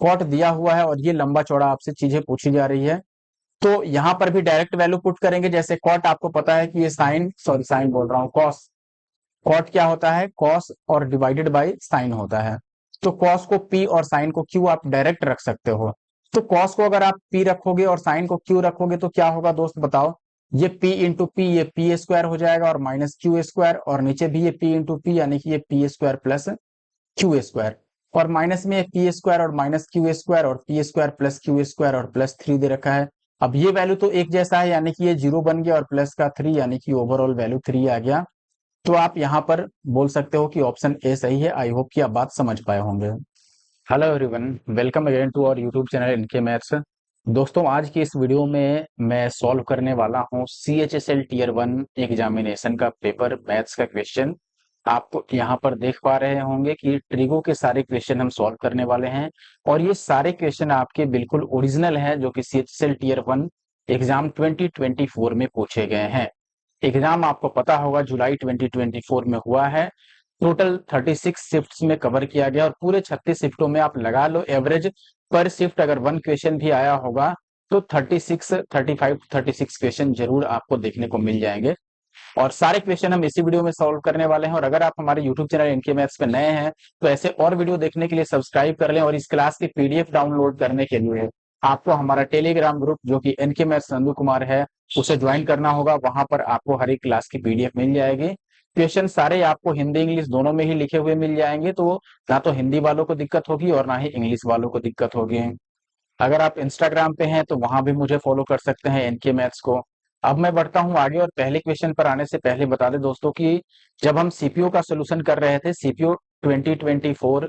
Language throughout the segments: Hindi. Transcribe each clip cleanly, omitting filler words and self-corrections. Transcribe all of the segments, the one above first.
कॉट दिया हुआ है और ये लंबा चौड़ा आपसे चीजें पूछी जा रही है। तो यहाँ पर भी डायरेक्ट वैल्यू पुट करेंगे। जैसे कॉट आपको पता है कि ये साइन बोल रहा हूँ, कॉस। कॉट क्या होता है? कॉस और डिवाइडेड बाई साइन होता है। तो कॉस को पी और साइन को क्यू आप डायरेक्ट रख सकते हो। तो कॉस को अगर आप पी रखोगे और साइन को क्यू रखोगे तो क्या होगा दोस्त बताओ? ये पी इंटू पी, ये पी स्क्वायर हो जाएगा और माइनस क्यू स्क्वायर, और नीचे भी ये पी इंटू पी यानी कि ये P square plus Q square, और माइनस में पी स्क्वायर और माइनस क्यू स्क्वायर और P square plus Q square और प्लस 3 दे रखा है। अब ये वैल्यू तो एक जैसा है यानी कि ये 0 बन गया और प्लस का 3 यानी कि ओवरऑल वैल्यू 3 आ गया। तो आप यहाँ पर बोल सकते हो कि ऑप्शन ए सही है। आई होप कि आप बात समझ पाए होंगे। Hello everyone, welcome again to our YouTube channel इनके मैथ्स। दोस्तों, आज की इस वीडियो में मैं सॉल्व करने वाला हूँ CHSL टीयर 1 एग्जामिनेशन का पेपर मैथ्स का क्वेश्चन। आप यहाँ पर देख पा रहे होंगे कि ट्रिगो के सारे क्वेश्चन हम सॉल्व करने वाले हैं और ये सारे क्वेश्चन आपके बिल्कुल ओरिजिनल हैं जो कि CHSL टीयर 1 एग्जाम 2024 में पूछे गए हैं। एग्जाम आपको पता होगा जुलाई 2024 में हुआ है। टोटल 36 शिफ्ट्स में कवर किया गया और पूरे 36 शिफ्टों में आप लगा लो एवरेज पर शिफ्ट अगर 1 क्वेश्चन भी आया होगा तो 36 35 36 क्वेश्चन जरूर आपको देखने को मिल जाएंगे। और सारे क्वेश्चन हम इसी वीडियो में सॉल्व करने वाले हैं। और अगर आप हमारे यूट्यूब चैनल इनके मैथ्स पे नए हैं तो ऐसे और वीडियो देखने के लिए सब्सक्राइब कर लें। और इस क्लास की PDF डाउनलोड करने के लिए आपको हमारा टेलीग्राम ग्रुप जो कि इनके मैथ्स नंदू कुमार है उसे ज्वाइन करना होगा। वहां पर आपको हर एक क्लास की PDF मिल जाएगी। क्वेश्चन सारे आपको हिंदी इंग्लिश दोनों में ही लिखे हुए मिल जाएंगे, तो ना तो हिंदी वालों को दिक्कत होगी और ना ही इंग्लिश वालों को दिक्कत होगी। अगर आप इंस्टाग्राम पे हैं तो वहां भी मुझे फॉलो कर सकते हैं इनके मैथ्स को। अब मैं बढ़ता हूं आगे और पहले क्वेश्चन पर आने से पहले बता दें दोस्तों कि जब हम सीपीयू का सोल्यूशन कर रहे थे, सीपीयू 2024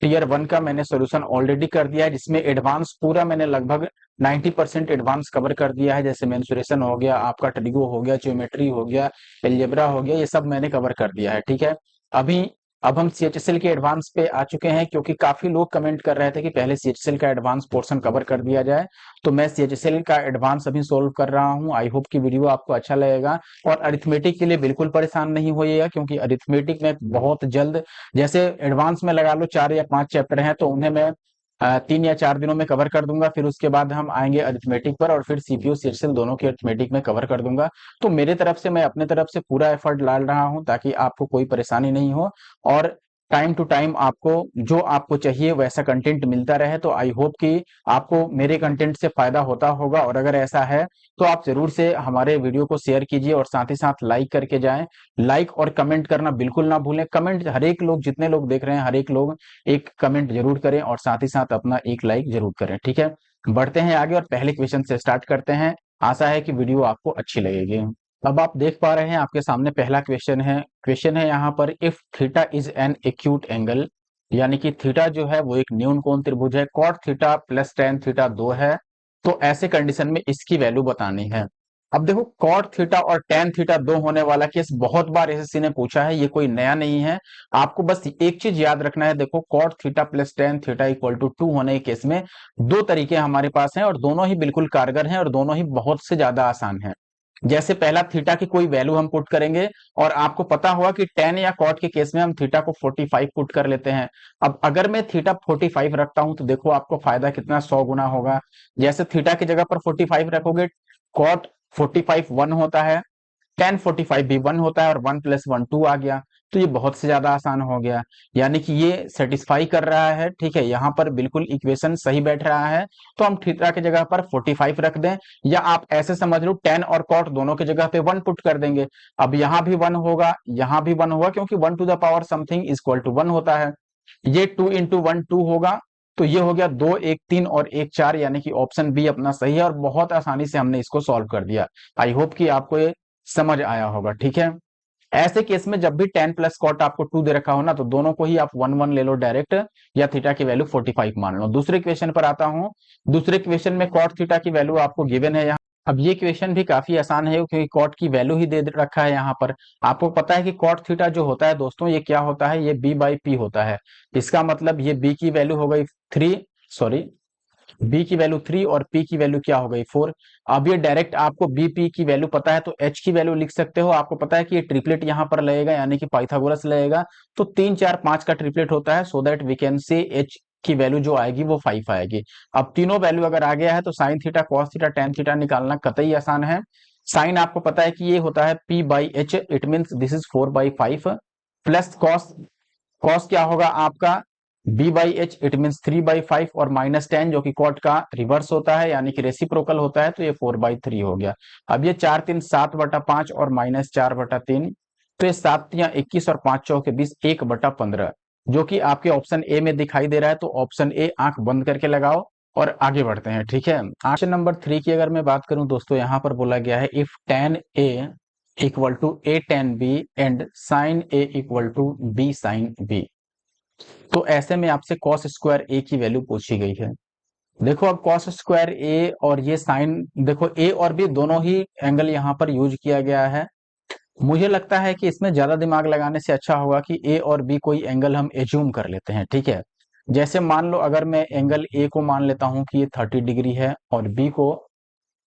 टीयर 1 का मैंने सोल्यूशन ऑलरेडी कर दिया है, जिसमें एडवांस पूरा मैंने लगभग 90% एडवांस कवर कर दिया है। जैसे मेंसुरेशन हो गया, आपका ट्रिगो हो गया, ज्योमेट्री हो गया, एलजेब्रा हो गया, ये सब मैंने कवर कर दिया है। ठीक है। अभी अब हम CHSL के एडवांस पे आ चुके हैं क्योंकि काफी लोग कमेंट कर रहे थे कि पहले CHSL का एडवांस पोर्शन कवर कर दिया जाए। तो मैं CHSL का एडवांस अभी सोल्व कर रहा हूं। आई होप कि वीडियो आपको अच्छा लगेगा। और अरिथमेटिक के लिए बिल्कुल परेशान नहीं होइएगा क्योंकि अरिथमेटिक में बहुत जल्द, जैसे एडवांस में लगा लो 4 या 5 चैप्टर हैं तो उन्हें मैं 3 या 4 दिनों में कवर कर दूंगा। फिर उसके बाद हम आएंगे अरिथमेटिक पर और फिर सीपीयू CHSL दोनों के अरिथमेटिक में कवर कर दूंगा। तो मेरे तरफ से मैं अपने तरफ से पूरा एफर्ट डाल रहा हूं ताकि आपको कोई परेशानी नहीं हो और टाइम टू टाइम आपको जो आपको चाहिए वैसा कंटेंट मिलता रहे। तो आई होप कि आपको मेरे कंटेंट से फायदा होता होगा और अगर ऐसा है तो आप जरूर से हमारे वीडियो को शेयर कीजिए और साथ ही साथ लाइक करके जाएं। लाइक और कमेंट करना बिल्कुल ना भूलें। कमेंट हर एक लोग, जितने लोग देख रहे हैं हर एक लोग एक कमेंट जरूर करें और साथ ही साथ अपना एक लाइक जरूर करें। ठीक है। बढ़ते हैं आगे और पहले क्वेश्चन से स्टार्ट करते हैं। आशा है कि वीडियो आपको अच्छी लगेगी। अब आप देख पा रहे हैं आपके सामने पहला क्वेश्चन है यहाँ पर, if theta is an acute angle, यानी कि थीटा जो है वो एक न्यून कोण त्रिभुज है, cot theta plus tan theta 2 है, तो ऐसे कंडीशन में इसकी वैल्यू बतानी है। अब देखो, कॉट थीटा और टेन थीटा 2 होने वाला केस बहुत बार एसएससी ने पूछा है, ये कोई नया नहीं है। आपको बस एक चीज याद रखना है, देखो cot theta plus tan theta equal to 2 होने के केस में दो तरीके हमारे पास हैं और दोनों ही बिल्कुल कारगर हैं और दोनों ही बहुत से ज्यादा आसान हैं। जैसे पहला, थीटा की कोई वैल्यू हम पुट करेंगे और आपको पता होगा कि टेन या कॉट के केस में हम थीटा को 45 पुट कर लेते हैं। अब अगर मैं थीटा 45 रखता हूं तो देखो आपको फायदा कितना 100 गुना होगा। जैसे थीटा की जगह पर 45 रखोगे, कॉट 45 1 होता है, टेन 45 भी 1 होता है और 1 प्लस 1 2 आ गया। तो ये बहुत से ज्यादा आसान हो गया, यानी कि ये सेटिस्फाई कर रहा है। ठीक है, यहाँ पर बिल्कुल इक्वेशन सही बैठ रहा है। तो हम थीटा की जगह पर 45 रख दें, या आप ऐसे समझ लो टेन और कॉट दोनों की जगह पे 1 पुट कर देंगे। अब यहाँ भी 1 होगा, यहाँ भी 1 होगा, क्योंकि 1 to the power something equal to 1 होता है। ये 2 इंटू 1 2 होगा। तो ये हो गया 2 1 3 और 1 4, यानी कि ऑप्शन बी अपना सही है और बहुत आसानी से हमने इसको सॉल्व कर दिया। आई होप कि आपको ये समझ आया होगा। ठीक है। ऐसे केस में जब भी टेन प्लस कॉट आपको 2 दे रखा हो ना, तो दोनों को ही आप 1 1 ले लो डायरेक्ट, या थीटा की वैल्यू 45 मान लो। दूसरे क्वेश्चन पर आता हूं। दूसरे क्वेश्चन में कॉट थीटा की वैल्यू आपको गिवन है यहाँ। अब ये क्वेश्चन भी काफी आसान है क्योंकि कॉट की वैल्यू ही दे रखा है यहाँ पर। आपको पता है कि कॉट थीटा जो होता है दोस्तों, ये क्या होता है, ये बी बाई पी होता है। इसका मतलब ये बी की वैल्यू हो गई 3, सॉरी, बी की वैल्यू 3 और पी की वैल्यू क्या हो गई 4। अब ये डायरेक्ट आपको बी पी की वैल्यू पता है तो एच की वैल्यू लिख सकते हो। आपको पता है कि ये ट्रिपलेट यहाँ पर लगेगा, यानी कि पाइथागोरस लगेगा। तो 3 4 5 का ट्रिपलेट होता है, so that we can say H की वैल्यू जो आएगी वो 5 आएगी। अब तीनों वैल्यू अगर आ गया है तो sine theta, cos theta, tan theta निकालना कतई आसान है। साइन आपको पता है कि ये होता है p by H, it means this is 4/5, plus cos, cos क्या होगा आपका b by H, it means 3/5, और माइनस टेन जो कि कॉट का रिवर्स होता है यानी कि रेसिप्रोकल होता है, तो ये 4/3 हो गया। अब ये 4 3 7/5 और माइनस 4/3, तो ये 7 या 21 और 5 चौके 20, 1/15, जो कि आपके ऑप्शन ए में दिखाई दे रहा है। तो ऑप्शन ए आंख बंद करके लगाओ और आगे बढ़ते हैं, ठीक है। क्वेश्चन नंबर 3 की अगर मैं बात करूं दोस्तों, यहाँ पर बोला गया है if tan a equal to a tan b and sin a equal to b sin b, तो ऐसे में आपसे cos स्क्वायर a की वैल्यू पूछी गई है। देखो अब cos स्क्वायर a और ये साइन, देखो a और b दोनों ही एंगल यहाँ पर यूज किया गया है। मुझे लगता है कि इसमें ज्यादा दिमाग लगाने से अच्छा होगा कि a और b कोई एंगल हम एज्यूम कर लेते हैं, ठीक है। जैसे मान लो अगर मैं एंगल a को मान लेता हूं कि ये 30 डिग्री है और b को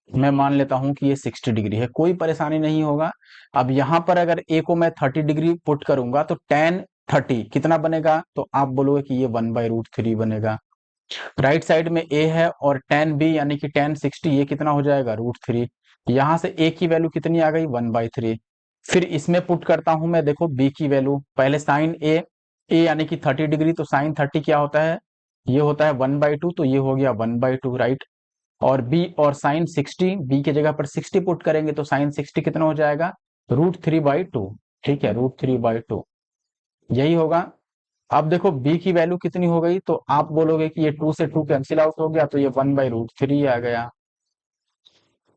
मैं मान लेता हूं कि ये 60 डिग्री है, कोई परेशानी नहीं होगा। अब यहां पर अगर a को मैं 30 डिग्री पुट करूंगा तो tan 30 कितना बनेगा, तो आप बोलोगे कि ये 1/√3 बनेगा। राइट साइड में a है और tan b यानी कि tan 60, ये कितना हो जाएगा √3। यहां से a की वैल्यू कितनी आ गई 1/3। फिर इसमें पुट करता हूं मैं, देखो b की वैल्यू, पहले साइन a यानी कि 30 डिग्री, तो साइन 30 क्या होता है, ये होता है 1/2, तो ये हो गया 1/2, राइट। और b और साइन 60, b की जगह पर 60 पुट करेंगे तो साइन 60 कितना हो जाएगा √3/2, ठीक है, √3/2 यही होगा। अब देखो b की वैल्यू कितनी हो गई, तो आप बोलोगे कि ये 2 से 2 कैंसिल आउट हो गया, तो ये 1/√3 आ गया।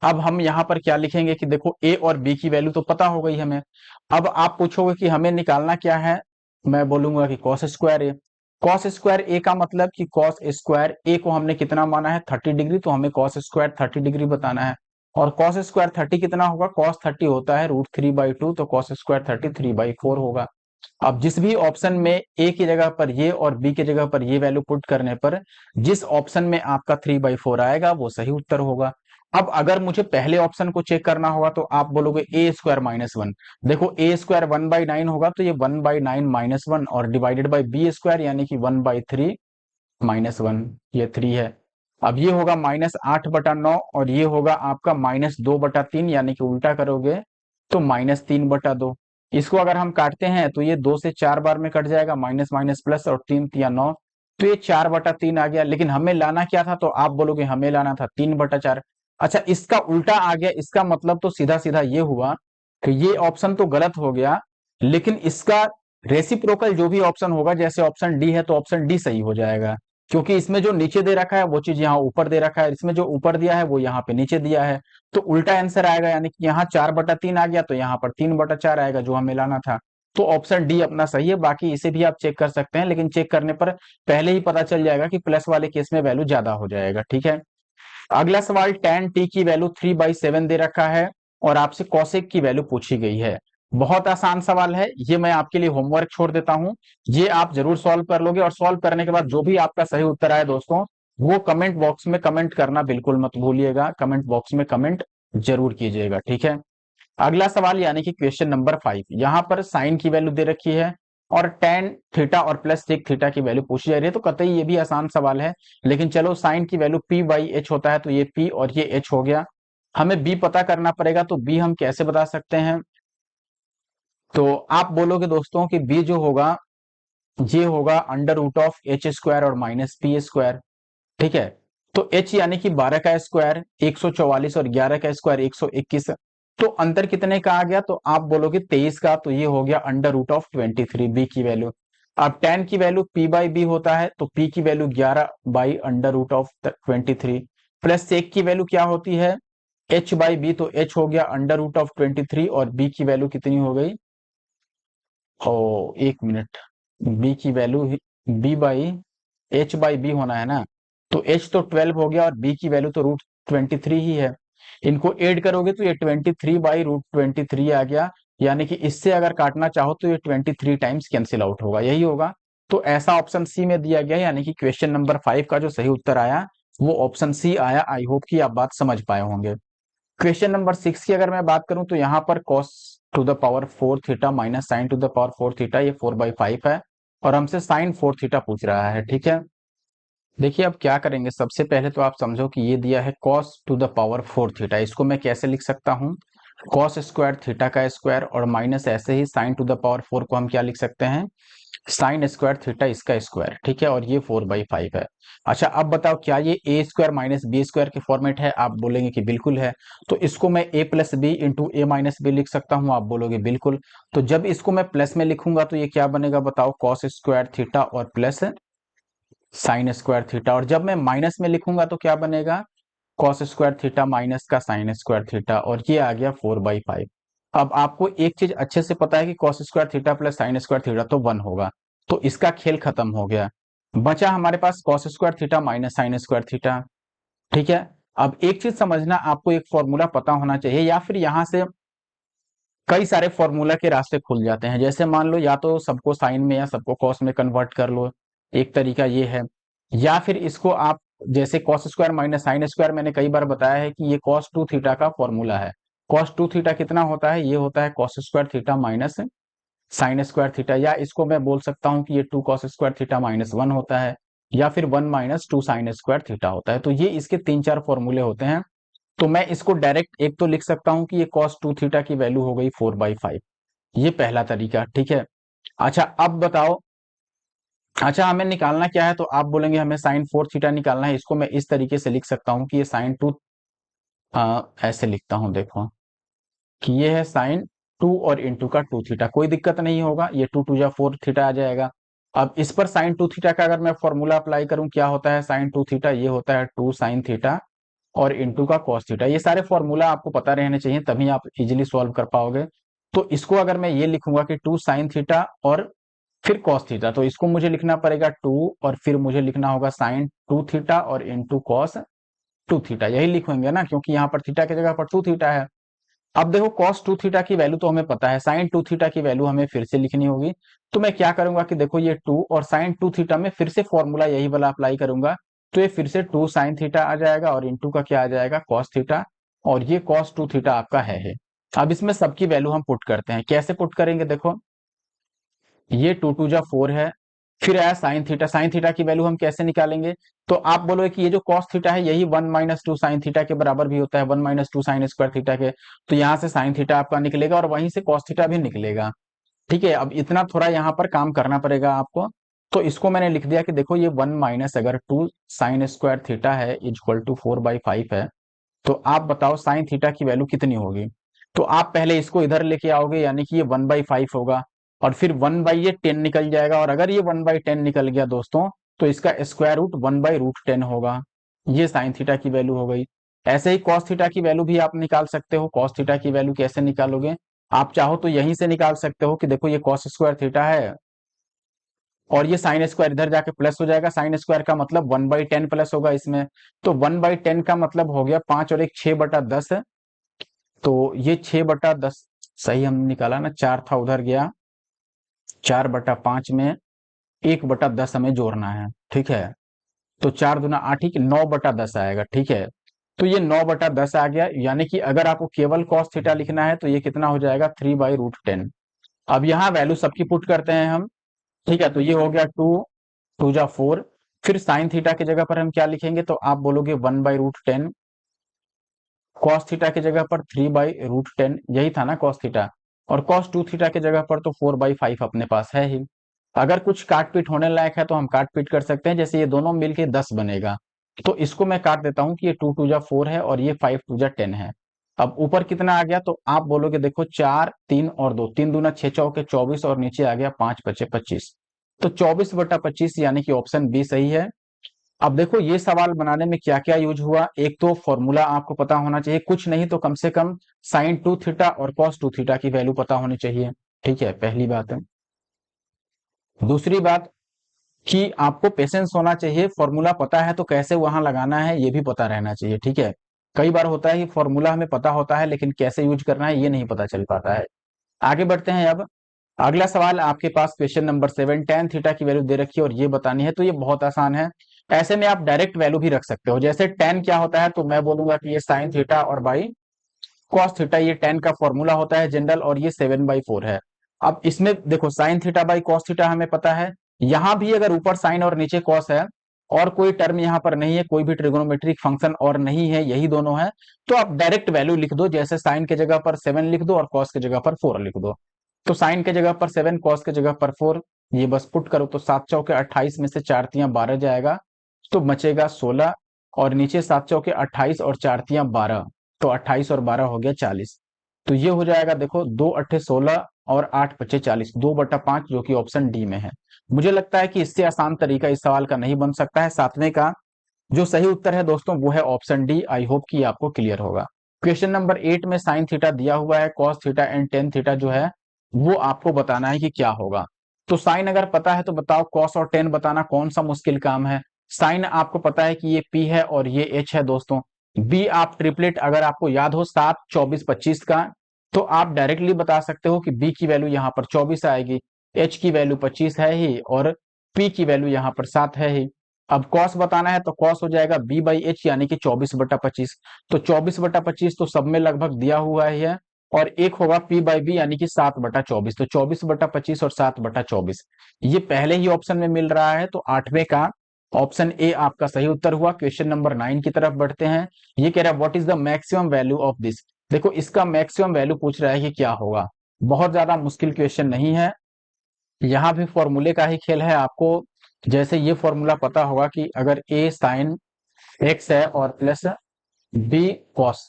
अब हम यहाँ पर क्या लिखेंगे कि देखो a और b की वैल्यू तो पता हो गई हमें। अब आप पूछोगे कि हमें निकालना क्या है, मैं बोलूंगा कि cos square a। cos square a का मतलब कि cos स्क्वायर a को हमने कितना माना है 30 डिग्री, तो हमें cos स्क्वायर 30 डिग्री बताना है। और cos स्क्वायर 30 कितना होगा, cos 30 होता है √3/2, तो cos स्क्वायर 30 3/4 होगा। अब जिस भी ऑप्शन में ए की जगह पर ये और बी की जगह पर ये वैल्यू पुट करने पर जिस ऑप्शन में आपका 3/4 आएगा वो सही उत्तर होगा। अब अगर मुझे पहले ऑप्शन को चेक करना होगा तो आप बोलोगे ए स्क्वायर -1। देखो ए स्क्वायर 1/9 होगा, तो ये 1/9 -1 और डिवाइडेड बाई बी स्क्वायर यानी कि 1/3 -1, ये 3 है। अब ये होगा -8/9 और ये होगा आपका -2/3, यानी कि उल्टा करोगे तो -3/2। इसको अगर हम काटते हैं तो ये 2 से 4 बार में कट जाएगा, माइनस माइनस प्लस, और 3 तिया 9, तो ये 4/3 आ गया। लेकिन हमें लाना क्या था, तो आप बोलोगे हमें लाना था 3/4। अच्छा, इसका उल्टा आ गया, इसका मतलब तो सीधा सीधा ये हुआ कि ये ऑप्शन तो गलत हो गया, लेकिन इसका रेसिप्रोकल जो भी ऑप्शन होगा, जैसे ऑप्शन डी है तो ऑप्शन डी सही हो जाएगा, क्योंकि इसमें जो नीचे दे रखा है वो चीज यहाँ ऊपर दे रखा है, इसमें जो ऊपर दिया है वो यहाँ पे नीचे दिया है, तो उल्टा आंसर आएगा, यानी कि यहाँ 4/3 आ गया तो यहाँ पर 3/4 आएगा जो हमें लाना था। तो ऑप्शन डी अपना सही है। बाकी इसे भी आप चेक कर सकते हैं, लेकिन चेक करने पर पहले ही पता चल जाएगा कि प्लस वाले केस में वैल्यू ज्यादा हो जाएगा, ठीक है। अगला सवाल, tan t की वैल्यू 3/7 दे रखा है और आपसे cosec की वैल्यू पूछी गई है। बहुत आसान सवाल है, ये मैं आपके लिए होमवर्क छोड़ देता हूं, ये आप जरूर सॉल्व कर लोगे। और सॉल्व करने के बाद जो भी आपका सही उत्तर आए दोस्तों, वो कमेंट बॉक्स में कमेंट करना बिल्कुल मत भूलिएगा, कमेंट बॉक्स में कमेंट जरूर कीजिएगा, ठीक है। अगला सवाल यानी कि क्वेश्चन नंबर 5, यहाँ पर साइन की वैल्यू दे रखी है और tan थीटा और प्लस सेक थीटा की वैल्यू पूछी जा रही है, तो कतई ये भी आसान सवाल है। लेकिन चलो, साइन की वैल्यू p/h होता है, तो ये p और ये h हो गया। हमें b पता करना पड़ेगा, तो b हम कैसे बता सकते हैं, तो आप बोलोगे दोस्तों कि b जो होगा ये होगा √h² और -p², ठीक है। तो h यानी कि 12 का स्क्वायर 144 और 11 का स्क्वायर 121, तो अंतर कितने का आ गया, तो आप बोलोगे 23 का, तो ये हो गया √23 b की वैल्यू। अब tan की वैल्यू p/b होता है, तो p की वैल्यू 11/√23, प्लस sec की वैल्यू क्या होती है h/b, तो h हो गया √23 और b की वैल्यू कितनी हो गई, ओ एक मिनट, b की वैल्यू h/b होना है ना, तो h तो 12 हो गया और b की वैल्यू तो √23 ही है। इनको ऐड करोगे तो ये 23/√23 आ गया, यानी कि इससे अगर काटना चाहो तो ये 23 टाइम्स कैंसिल आउट होगा, यही होगा। तो ऐसा ऑप्शन सी में दिया गया, यानी कि क्वेश्चन नंबर 5 का जो सही उत्तर आया वो ऑप्शन सी आया। आई होप कि आप बात समझ पाए होंगे। क्वेश्चन नंबर 6 की अगर मैं बात करूं तो यहाँ पर cos to the power 4 theta minus sine to the power 4 theta, ये 4/5 है और हमसे साइन 4 थीटा पूछ रहा है, ठीक है। देखिए अब क्या करेंगे, सबसे पहले तो आप समझो कि ये दिया है cos to the power 4 theta, इसको मैं कैसे लिख सकता हूँ, cos स्क्वायर थीटा का स्क्वायर और माइनस ऐसे ही sin टू द पावर 4 को हम क्या लिख सकते हैं, साइन स्क्वायर थीटा इसका स्क्वायर, ठीक है, और ये 4/5 है। अच्छा अब बताओ क्या ये ए स्क्वायर माइनस बी स्क्वायर की फॉर्मेट है, आप बोलेंगे कि बिल्कुल है। तो इसको मैं ए प्लस बी इंटू ए माइनस बी लिख सकता हूँ, आप बोलोगे बिल्कुल। तो जब इसको मैं प्लस में लिखूंगा तो ये क्या बनेगा बताओ, कॉस स्क्वायर थीटा और प्लस साइन स्क्वायर थीटा, और जब मैं माइनस में लिखूंगा तो क्या बनेगा, कॉस स्क्वायर थीटा माइनस का साइन स्क्वायर थीटा, और ये आ गया 4/5। अब आपको एक चीज अच्छे से पता है कि cos square theta plus sign square theta तो 1 होगा, तो इसका खेल खत्म हो गया। बचा हमारे पास cos square theta minus sin square theta, ठीक है। अब एक चीज समझना, आपको एक फॉर्मूला पता होना चाहिए, या फिर यहां से कई सारे फॉर्मूला के रास्ते खुल जाते हैं। जैसे मान लो या तो सबको साइन में या सबको कॉस में कन्वर्ट कर लो, एक तरीका ये है, या फिर इसको आप जैसे cos square minus sin square, मैंने कई बार बताया है कि ये कॉस टू थीटा का फॉर्मूला है। कॉस टू थीटा कितना होता है, ये होता है cos square theta minus sin square theta, या इसको मैं बोल सकता हूँ कि ये 2 कॉस स्क्वायर थीटा माइनस 1 होता है, या फिर 1 माइनस 2 साइन स्क्वायर थीटा होता है। तो ये इसके 3-4 फॉर्मूले होते हैं। तो मैं इसको डायरेक्ट एक तो लिख सकता हूं कि ये cos 2 थीटा की वैल्यू हो गई 4/5, ये पहला तरीका, ठीक है। अच्छा अब बताओ, अच्छा हमें निकालना क्या है, तो आप बोलेंगे हमें साइन 4 थीटा निकालना है। इसको मैं इस तरीके से लिख सकता हूं कि ये साइन 2, ऐसे लिखता हूं देखो, कि ये है साइन 2 और इंटू का 2 थीटा, कोई दिक्कत नहीं होगा, ये 2 2 जा 4 थीटा आ जाएगा। अब इस पर साइन 2 थीटा का अगर मैं फॉर्मूला अप्लाई करूं, क्या होता है साइन 2 थीटा, ये होता है 2 साइन थीटा और इंटू का कॉस थीटा। ये सारे फॉर्मूला आपको पता रहने चाहिए, तभी आप इजीली सॉल्व कर पाओगे। तो इसको अगर मैं ये लिखूंगा कि 2 साइन थीटा और फिर कॉस थीटा, तो इसको मुझे लिखना पड़ेगा 2 और फिर मुझे लिखना होगा साइन 2 थीटा और इंटू कॉस 2 थीटा, यही लिखेंगे ना, क्योंकि यहाँ पर थीटा की जगह पर 2 थीटा है। अब देखो cos 2 थीटा की वैल्यू तो हमें पता है, sin 2 थीटा की वैल्यू हमें फिर से लिखनी होगी। तो मैं क्या करूंगा कि देखो ये 2 और sin 2 थीटा में फिर से फॉर्मूला यही वाला अप्लाई करूंगा, तो ये फिर से 2 sin थीटा आ जाएगा और इंटू का क्या आ जाएगा, cos थीटा, और ये cos 2 थीटा आपका है। अब इसमें सबकी वैल्यू हम पुट करते हैं, कैसे पुट करेंगे देखो, ये 2 2 जा 4 है, फिर आया साइन थीटा की वैल्यू हम कैसे निकालेंगे, तो आप बोलोगे कि ये जो कॉस थीटा है यही 1 माइनस 2 साइन थीटा के बराबर भी होता है, 1 माइनस 2 साइन स्क्वायर थीटा के, तो यहाँ से साइन थीटा आपका निकलेगा और वहीं से कॉस थीटा भी निकलेगा, ठीक है। अब इतना थोड़ा यहाँ पर काम करना पड़ेगा आपको, तो इसको मैंने लिख दिया कि देखो ये 1 माइनस अगर 2 साइन स्क्वायर थीटा है इक्वल टू 4/5 है, तो आप बताओ साइन थीटा की वैल्यू कितनी होगी। तो आप पहले इसको इधर लेके आओगे, यानी कि ये 1/5 होगा, और फिर 1/10 निकल जाएगा, और अगर ये 1/10 निकल गया दोस्तों, तो इसका स्क्वायर रूट 1/√10 होगा। ये साइन थीटा की वैल्यू हो गई। ऐसे ही कॉस थीटा की वैल्यू भी आप निकाल सकते हो। कॉस थीटा की वैल्यू कैसे निकालोगे, आप चाहो तो यहीं से निकाल सकते हो कि देखो ये कॉस स्क्वायर थीटा है और ये साइन स्क्वायर इधर जाके प्लस हो जाएगा, साइन स्क्वायर का मतलब 1/10 प्लस होगा इसमें, तो 1/10 का मतलब हो गया 5 और 1 6/10, तो ये 6/10 सही हमने निकाला ना, 4 था उधर गया, 4/5 में 1/10 हमें जोड़ना है, ठीक है। तो 4 दूना 8 ही 9/10 आएगा, ठीक है। तो ये 9/10 आ गया, यानी कि अगर आपको केवल कॉस थीटा लिखना है तो ये कितना हो जाएगा, 3/√10। अब यहाँ वैल्यू सबकी पुट करते हैं हम, ठीक है। तो ये हो गया 2 2 जा 4, फिर साइन थीटा की जगह पर हम क्या लिखेंगे, तो आप बोलोगे 1/√10, कॉस थीटा की जगह पर 3/√10, यही था ना कॉस थीटा, और कॉस 2 थीटा की जगह पर तो 4/5 अपने पास है ही। अगर कुछ काट पीट होने लायक है तो हम काट पीट कर सकते हैं, जैसे ये दोनों मिलके 10 बनेगा, तो इसको मैं काट देता हूं कि ये 2 2 जा 4 है और ये 5 2 जा 10 है। अब ऊपर कितना आ गया, तो आप बोलोगे देखो 4 3 और 2, 3 दूना 6 चौके 24, और नीचे आ गया 5 बचे 25, तो 24/25 यानी कि ऑप्शन बी सही है। अब देखो ये सवाल बनाने में क्या क्या यूज हुआ, एक तो फॉर्मूला आपको पता होना चाहिए, कुछ नहीं तो कम से कम साइन 2 थीटा और कॉस 2 थीटा की वैल्यू पता होनी चाहिए, ठीक है, पहली बात है। दूसरी बात कि आपको पेशेंस होना चाहिए, फॉर्मूला पता है तो कैसे वहां लगाना है ये भी पता रहना चाहिए, ठीक है। कई बार होता है कि फॉर्मूला हमें पता होता है लेकिन कैसे यूज करना है ये नहीं पता चल पाता है। आगे बढ़ते हैं। अब अगला सवाल आपके पास क्वेश्चन नंबर 7, tan थीटा की वैल्यू दे रखी है और ये बतानी है, तो ये बहुत आसान है। ऐसे में आप डायरेक्ट वैल्यू भी रख सकते हो, जैसे tan क्या होता है, तो मैं बोलूंगा कि ये साइन थीटा और बाई कॉस थीटा, ये tan का फॉर्मूला होता है जनरल, और ये 7/4 है। अब इसमें देखो sine theta by cos theta हमें पता है, यहां भी अगर ऊपर साइन और नीचे कॉस है और कोई टर्म यहाँ पर नहीं है, कोई भी ट्रिग्नोमेट्रिक फंक्शन और नहीं है, यही दोनों है। तो आप डायरेक्ट वैल्यू लिख दो, जैसे साइन के जगह पर 7 लिख दो और कॉस के जगह पर 4 लिख दो। तो साइन के जगह पर 7, कॉस के जगह पर 4, ये बस पुट करो तो 7 चौके 28 में से 4 तियां 12 जाएगा, तो बचेगा 16, और नीचे 7 चौके 28 और 4 तियां 12, तो 28 और 12 हो गया 40। तो ये हो जाएगा, देखो 2 अट्ठे 16 और 8 बचे 40, 2/5, जो कि ऑप्शन डी में है। मुझे लगता है कि इससे आसान तरीका इस सवाल का नहीं बन सकता है। सातवें का जो सही उत्तर है दोस्तों वो है ऑप्शन डी। आई होप कि आपको क्लियर होगा। क्वेश्चन नंबर 8 में साइन थीटा दिया हुआ है, cos theta and tan theta जो है वो आपको बताना है कि क्या होगा। तो साइन अगर पता है तो बताओ, कॉस और टेन बताना कौन सा मुश्किल काम है। साइन आपको पता है कि ये पी है और ये एच है दोस्तों। बी आप ट्रिपलेट अगर आपको याद हो 7 24 25 का, तो आप डायरेक्टली बता सकते हो कि बी की वैल्यू यहाँ पर 24 आएगी, एच की वैल्यू 25 है ही, और पी की वैल्यू यहाँ पर 7 है ही। अब कॉस बताना है तो कॉस हो जाएगा बी बाई एच यानी कि 24/25। तो 24/25 तो सब में लगभग दिया हुआ ही है, और एक होगा पी बाई बी यानी कि 7/24। तो 24/25 और 7/24 ये पहले ही ऑप्शन में मिल रहा है। तो आठवें का ऑप्शन ए आपका सही उत्तर हुआ। क्वेश्चन नंबर 9 की तरफ बढ़ते हैं। ये कह रहा है what is the maximum value of this. देखो इसका मैक्सिमम वैल्यू पूछ रहा है कि क्या होगा। बहुत ज्यादा मुश्किल क्वेश्चन नहीं है, यहाँ भी फॉर्मूले का ही खेल है। आपको जैसे ये फॉर्मूला पता होगा कि अगर ए साइन एक्स है और प्लस बी कॉस,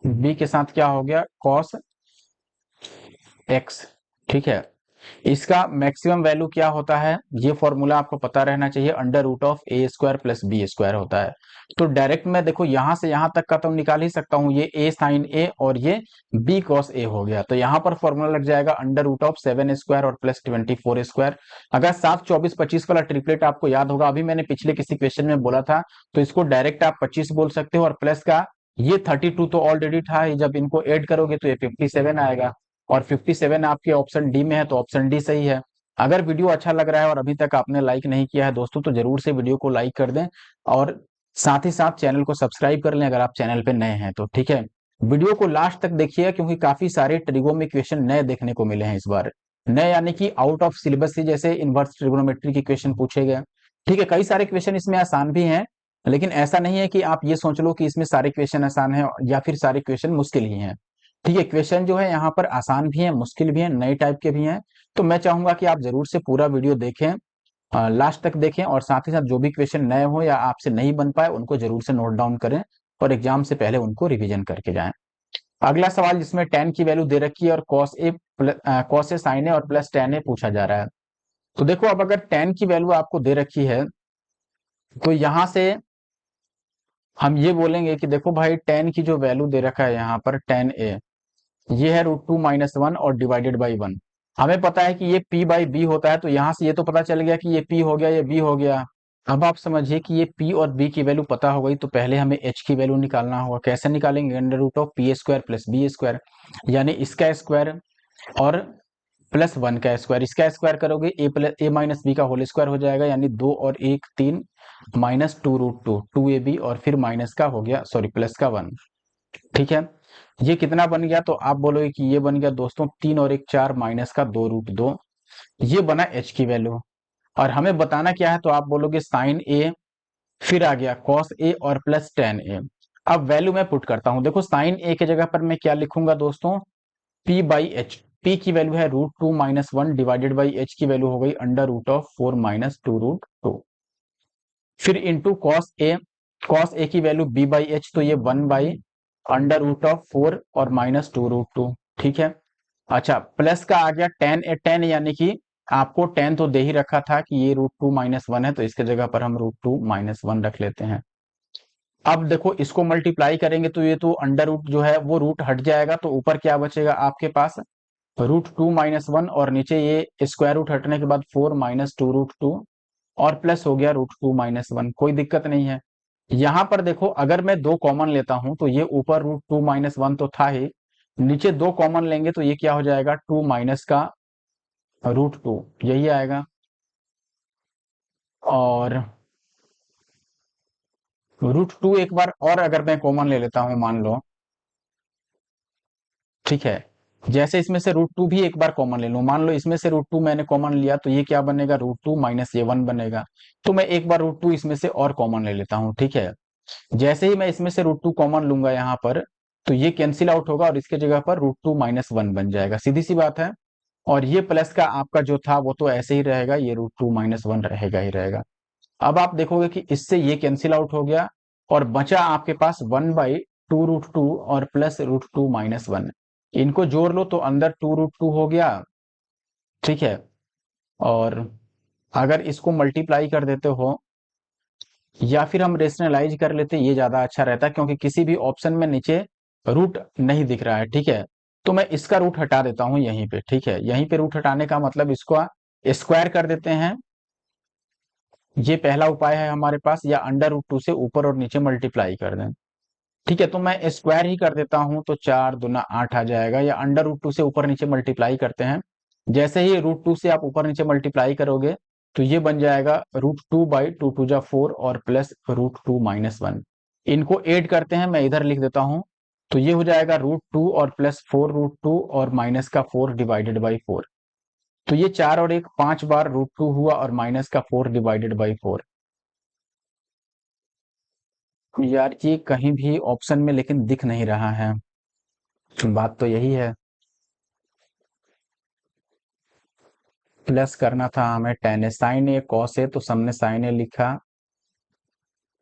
बी के साथ क्या हो गया कॉस एक्स, ठीक है। इसका मैक्सिमम वैल्यू क्या होता है, ये फॉर्मूला आपको पता रहना चाहिए, under root of A square plus B square होता है। तो डायरेक्ट मैं देखो यहां से यहां तक का तो निकाल ही सकता हूं, ये ए साइन ए और ये बी कॉस ए हो गया। तो यहां पर फॉर्मूला लग जाएगा अंडर रूट ऑफ 7 स्क्वायर और प्लस 24 स्क्वायर। अगर 7 24 25 वाला ट्रिपलेट आपको याद होगा, अभी मैंने पिछले किसी क्वेश्चन में बोला था, तो इसको डायरेक्ट आप 25 बोल सकते हो, और प्लस का ये 32 तो ऑलरेडी था ही, जब इनको ऐड करोगे तो ये 57 आएगा, और 57 आपके ऑप्शन डी में है, तो ऑप्शन डी सही है। अगर वीडियो अच्छा लग रहा है और अभी तक आपने लाइक नहीं किया है दोस्तों, तो जरूर से वीडियो को लाइक कर दें, और साथ ही साथ चैनल को सब्सक्राइब कर लें अगर आप चैनल पे नए हैं तो, ठीक है। वीडियो को लास्ट तक देखिएगा, क्योंकि काफी सारे ट्रिगो में क्वेश्चन नए देखने को मिले हैं इस बार। नए यानी कि आउट ऑफ सिलेबस से, जैसे इनवर्स ट्रिगोनोमेट्री के क्वेश्चन पूछे गए, ठीक है। कई सारे क्वेश्चन इसमें आसान भी हैं, लेकिन ऐसा नहीं है कि आप ये सोच लो कि इसमें सारे क्वेश्चन आसान है या फिर सारे क्वेश्चन मुश्किल ही हैं। ठीक है, क्वेश्चन जो है यहाँ पर आसान भी है, मुश्किल भी है, नए टाइप के भी हैं। तो मैं चाहूंगा कि आप जरूर से पूरा वीडियो देखें, लास्ट तक देखें, और साथ ही साथ जो भी क्वेश्चन नए हो या आपसे नहीं बन पाए उनको जरूर से नोट डाउन करें, और एग्जाम से पहले उनको रिवीजन करके जाएं। अगला सवाल जिसमें tan की वैल्यू दे रखी है और cos ए sin ए और प्लस tan ए पूछा जा रहा है। तो देखो अब अगर tan की वैल्यू आपको दे रखी है, तो यहां से हम ये बोलेंगे कि देखो भाई tan की जो वैल्यू दे रखा है यहाँ पर tan ए, ये है √2 - 1 और डिवाइडेड बाई 1। हमें पता है कि ये p बाई बी होता है, तो यहां से ये तो पता चल गया कि ये p हो गया, ये b हो गया। अब आप समझिए कि ये p और b की वैल्यू पता हो गई, तो पहले हमें h की वैल्यू निकालना होगा। कैसे निकालेंगे, under root of P square plus B square, यानी इसका स्क्वायर और प्लस 1 का स्क्वायर। इसका स्क्वायर करोगे ए माइनस बी का होल स्क्वायर हो जाएगा, यानी 2 और 1 3 माइनस 2√2 2ab, और फिर माइनस का हो गया, सॉरी प्लस का 1, ठीक है। ये कितना बन गया, तो आप बोलोगे कि ये बन गया दोस्तों 3 और 1 4 माइनस का 2√2, ये बना एच की वैल्यू। और हमें बताना क्या है, तो आप बोलोगे साइन ए, फिर आ गया कॉस ए और प्लस टेन ए। अब वैल्यू मैं पुट करता हूं, देखो साइन ए के जगह पर मैं क्या लिखूंगा दोस्तों, पी बाई एच। पी की वैल्यू है √2 - 1 डिवाइडेड बाई एच की वैल्यू हो गई अंडर रूट ऑफ 4 माइनस 2√2, फिर इंटू कॉस ए की वैल्यू बी बाई एच, तो ये 1 बाई अंडर रूट ऑफ 4 और माइनस 2√2, ठीक है। अच्छा, प्लस का आ गया टेन यानी कि आपको टेन तो दे ही रखा था कि ये √2 - 1 है, तो इसके जगह पर हम √2 - 1 रख लेते हैं। अब देखो इसको मल्टीप्लाई करेंगे तो ये तो अंडर रूट जो है वो रूट हट जाएगा, तो ऊपर क्या बचेगा आपके पास, √2 - 1, और नीचे ये स्क्वायर रूट हटने के बाद 4 माइनस 2√2, और प्लस हो गया √2 - 1। कोई दिक्कत नहीं है। यहां पर देखो अगर मैं दो कॉमन लेता हूं, तो ये ऊपर √2 - 1 तो था ही, नीचे दो कॉमन लेंगे तो ये क्या हो जाएगा, 2 माइनस का √2, यही आएगा। और √2 एक बार और अगर मैं कॉमन ले लेता हूं मान लो, ठीक है, जैसे इसमें से √2 भी एक बार कॉमन ले लूं, मान लो इसमें से √2 मैंने कॉमन लिया तो ये क्या बनेगा, √2 माइनस ये 1 बनेगा। तो मैं एक बार √2 इसमें से और कॉमन ले लेता हूं, ठीक है। जैसे ही मैं इसमें से √2 कॉमन लूंगा यहाँ पर, तो ये कैंसिल आउट होगा और इसके जगह पर √2 माइनस 1 बन जाएगा, सीधी सी बात है। और ये प्लस का आपका जो था वो तो ऐसे ही रहेगा, ये √2 माइनस 1 रहेगा ही रहेगा। अब आप देखोगे कि इससे ये कैंसिल आउट हो गया और बचा आपके पास 1/2 √2 और प्लस √2 माइनस 1। इनको जोड़ लो तो अंदर 2 √2 हो गया, ठीक है। और अगर इसको मल्टीप्लाई कर देते हो या फिर हम रेशनलाइज कर लेते, ये ज्यादा अच्छा रहता है, क्योंकि किसी भी ऑप्शन में नीचे रूट नहीं दिख रहा है, ठीक है। तो मैं इसका रूट हटा देता हूं यहीं पे, ठीक है। यहीं पे रूट हटाने का मतलब इसको स्क्वायर कर देते हैं, ये पहला उपाय है हमारे पास, या अंडर √2 से ऊपर और नीचे मल्टीप्लाई कर दें, ठीक है। तो मैं स्क्वायर ही कर देता हूं, तो 4×2 = 8 आ जाएगा, या अंडर √2 से ऊपर नीचे मल्टीप्लाई करते हैं। जैसे ही √2 से आप ऊपर नीचे मल्टीप्लाई करोगे तो ये बन जाएगा √2/2 = 4 और प्लस √2 माइनस 1। इनको ऐड करते हैं, मैं इधर लिख देता हूं। तो ये हो जाएगा √2 और प्लस 4 √2 और माइनस का 4 डिवाइडेड बाई 4। तो ये 4 और 1 5 बार √2 हुआ और माइनस का 4 डिवाइडेड बाई 4। यार ये कहीं भी ऑप्शन में लेकिन दिख नहीं रहा है, बात तो यही है। प्लस करना था हमें tan a, sin A cos A, तो सबने साइन ए लिखा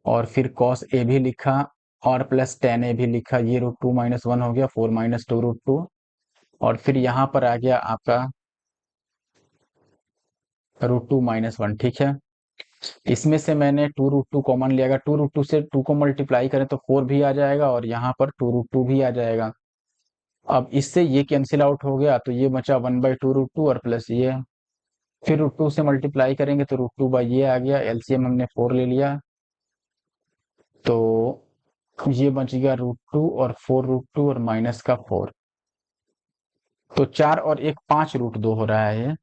और फिर कॉस ए भी लिखा और प्लस tan a भी लिखा। ये √2 माइनस 1 हो गया, 4 माइनस 2 √2। और फिर यहाँ पर आ गया आपका √2 माइनस 1, ठीक है। इसमें से मैंने 2 √2 कॉमन लिया, अगर 2 √2 से 2 को मल्टीप्लाई करें तो 4 भी आ जाएगा और यहाँ पर 2 √2 भी आ जाएगा। अब इससे ये कैंसिल आउट हो गया, तो ये बचा 1/2 √2 और प्लस ये, फिर √2 से मल्टीप्लाई करेंगे तो √2 बाई ये आ गया, एलसीएम हमने 4 ले लिया, तो ये बच गया √2 और 4 √2 और माइनस का 4। तो 4 और 1 5 √2 हो रहा है ये।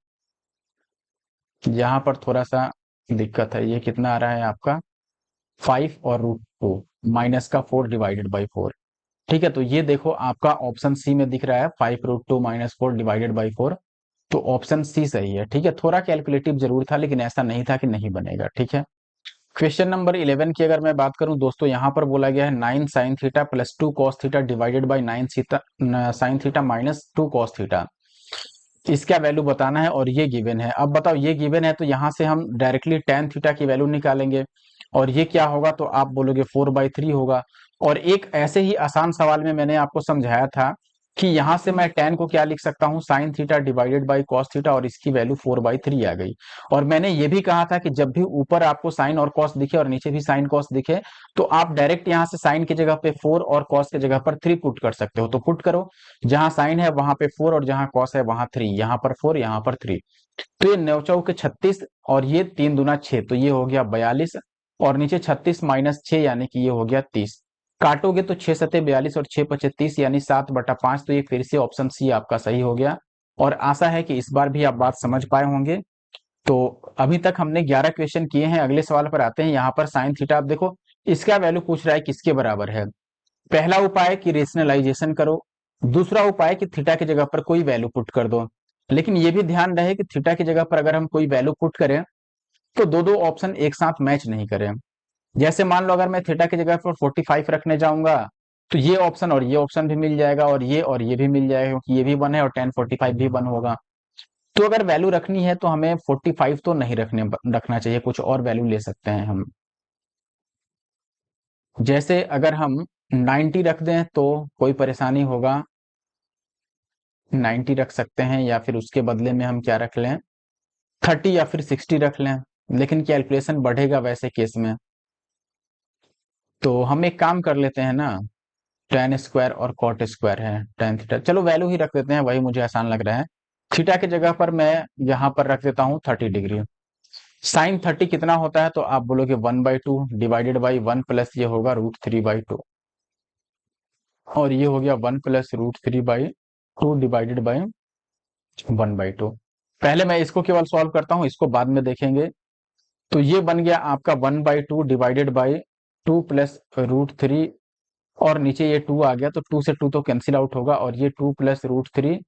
यहाँ पर थोड़ा सा दिक्कत है, ये कितना आ रहा है आपका 5 और √2 माइनस का 4 डिवाइडेड बाई 4, ठीक है। तो ये देखो आपका ऑप्शन सी में दिख रहा है 5 √2 माइनस 4 डिवाइडेड बाई 4। तो ऑप्शन सी सही है, ठीक है। थोड़ा कैलकुलेटिव जरूर था लेकिन ऐसा नहीं था कि नहीं बनेगा, ठीक है। क्वेश्चन नंबर 11 की अगर मैं बात करूं दोस्तों, यहाँ पर बोला गया है 9 sine theta plus 2 cos theta divided by 9 sine theta minus 2 cos theta, इसका वैल्यू बताना है और ये गिवन है। अब बताओ ये गिवन है तो यहाँ से हम डायरेक्टली tan थीटा की वैल्यू निकालेंगे और ये क्या होगा, तो आप बोलोगे 4/3 होगा। और एक ऐसे ही आसान सवाल में मैंने आपको समझाया था कि यहाँ से मैं tan को क्या लिख सकता हूँ, sine theta divided by cos theta, और इसकी वैल्यू 4/3 आ गई। और मैंने ये भी कहा था कि जब भी ऊपर आपको साइन और कॉस दिखे और नीचे भी साइन कॉस दिखे तो आप डायरेक्ट यहाँ से साइन की जगह पे 4 और कॉस की जगह पर 3 पुट कर सकते हो। तो पुट करो, जहां साइन है वहां पे 4 और जहां कॉस है वहां 3, यहाँ पर 4 यहाँ पर 3। तो ये 9 चौके 36 और ये 3×2 = 6, तो ये हो गया 42 और नीचे 36 माइनस 6 यानी कि ये हो गया 30। काटोगे तो 6×7 = 42 और 6×5 = 30 यानी 7/5। तो ये फिर से ऑप्शन सी आपका सही हो गया और आशा है कि इस बार भी आप बात समझ पाए होंगे। तो अभी तक हमने 11 क्वेश्चन किए हैं। अगले सवाल पर आते हैं। यहाँ पर साइन थीटा आप देखो, इसका वैल्यू पूछ रहा है किसके बराबर है। पहला उपाय कि रेशनलाइजेशन करो, दूसरा उपाय कि थीटा की जगह पर कोई वैल्यू पुट कर दो। लेकिन ये भी ध्यान रहे कि थीटा की जगह पर अगर हम कोई वैल्यू पुट करें तो दो दो ऑप्शन एक साथ मैच नहीं करें। जैसे मान लो अगर मैं थीटा की जगह पर 45 रखने जाऊंगा तो ये ऑप्शन और ये ऑप्शन भी मिल जाएगा और ये भी मिल जाएगा, क्योंकि ये भी 1 है और tan 45 भी 1 होगा। तो अगर वैल्यू रखनी है तो हमें 45 तो नहीं रखना चाहिए, कुछ और वैल्यू ले सकते हैं हम। जैसे अगर हम 90 रख दें तो कोई परेशानी होगा, 90 रख सकते हैं, या फिर उसके बदले में हम क्या रख लें, 30 या फिर 60 रख लें। लेकिन कैलकुलेशन बढ़ेगा वैसे केस में, तो हम एक काम कर लेते हैं ना, tan स्क्वायर और कॉट स्क्वायर है tan थीटा, चलो वैल्यू ही रख देते हैं, वही मुझे आसान लग रहा है। थीटा की जगह पर मैं यहाँ पर रख देता हूँ 30 डिग्री। साइन 30 कितना होता है, तो आप बोलोगे 1/2 डिवाइडेड बाई 1 प्लस ये होगा √3/2 और ये हो गया 1 प्लस √3/2 डिवाइडेड बाई 1/2। पहले मैं इसको केवल सॉल्व करता हूं, इसको बाद में देखेंगे। तो ये बन गया आपका 1/2 डिवाइडेड बाई 2 प्लस √3 और नीचे ये 2 आ गया, तो 2 से 2 तो कैंसिल आउट होगा, और ये 2 प्लस रूट 3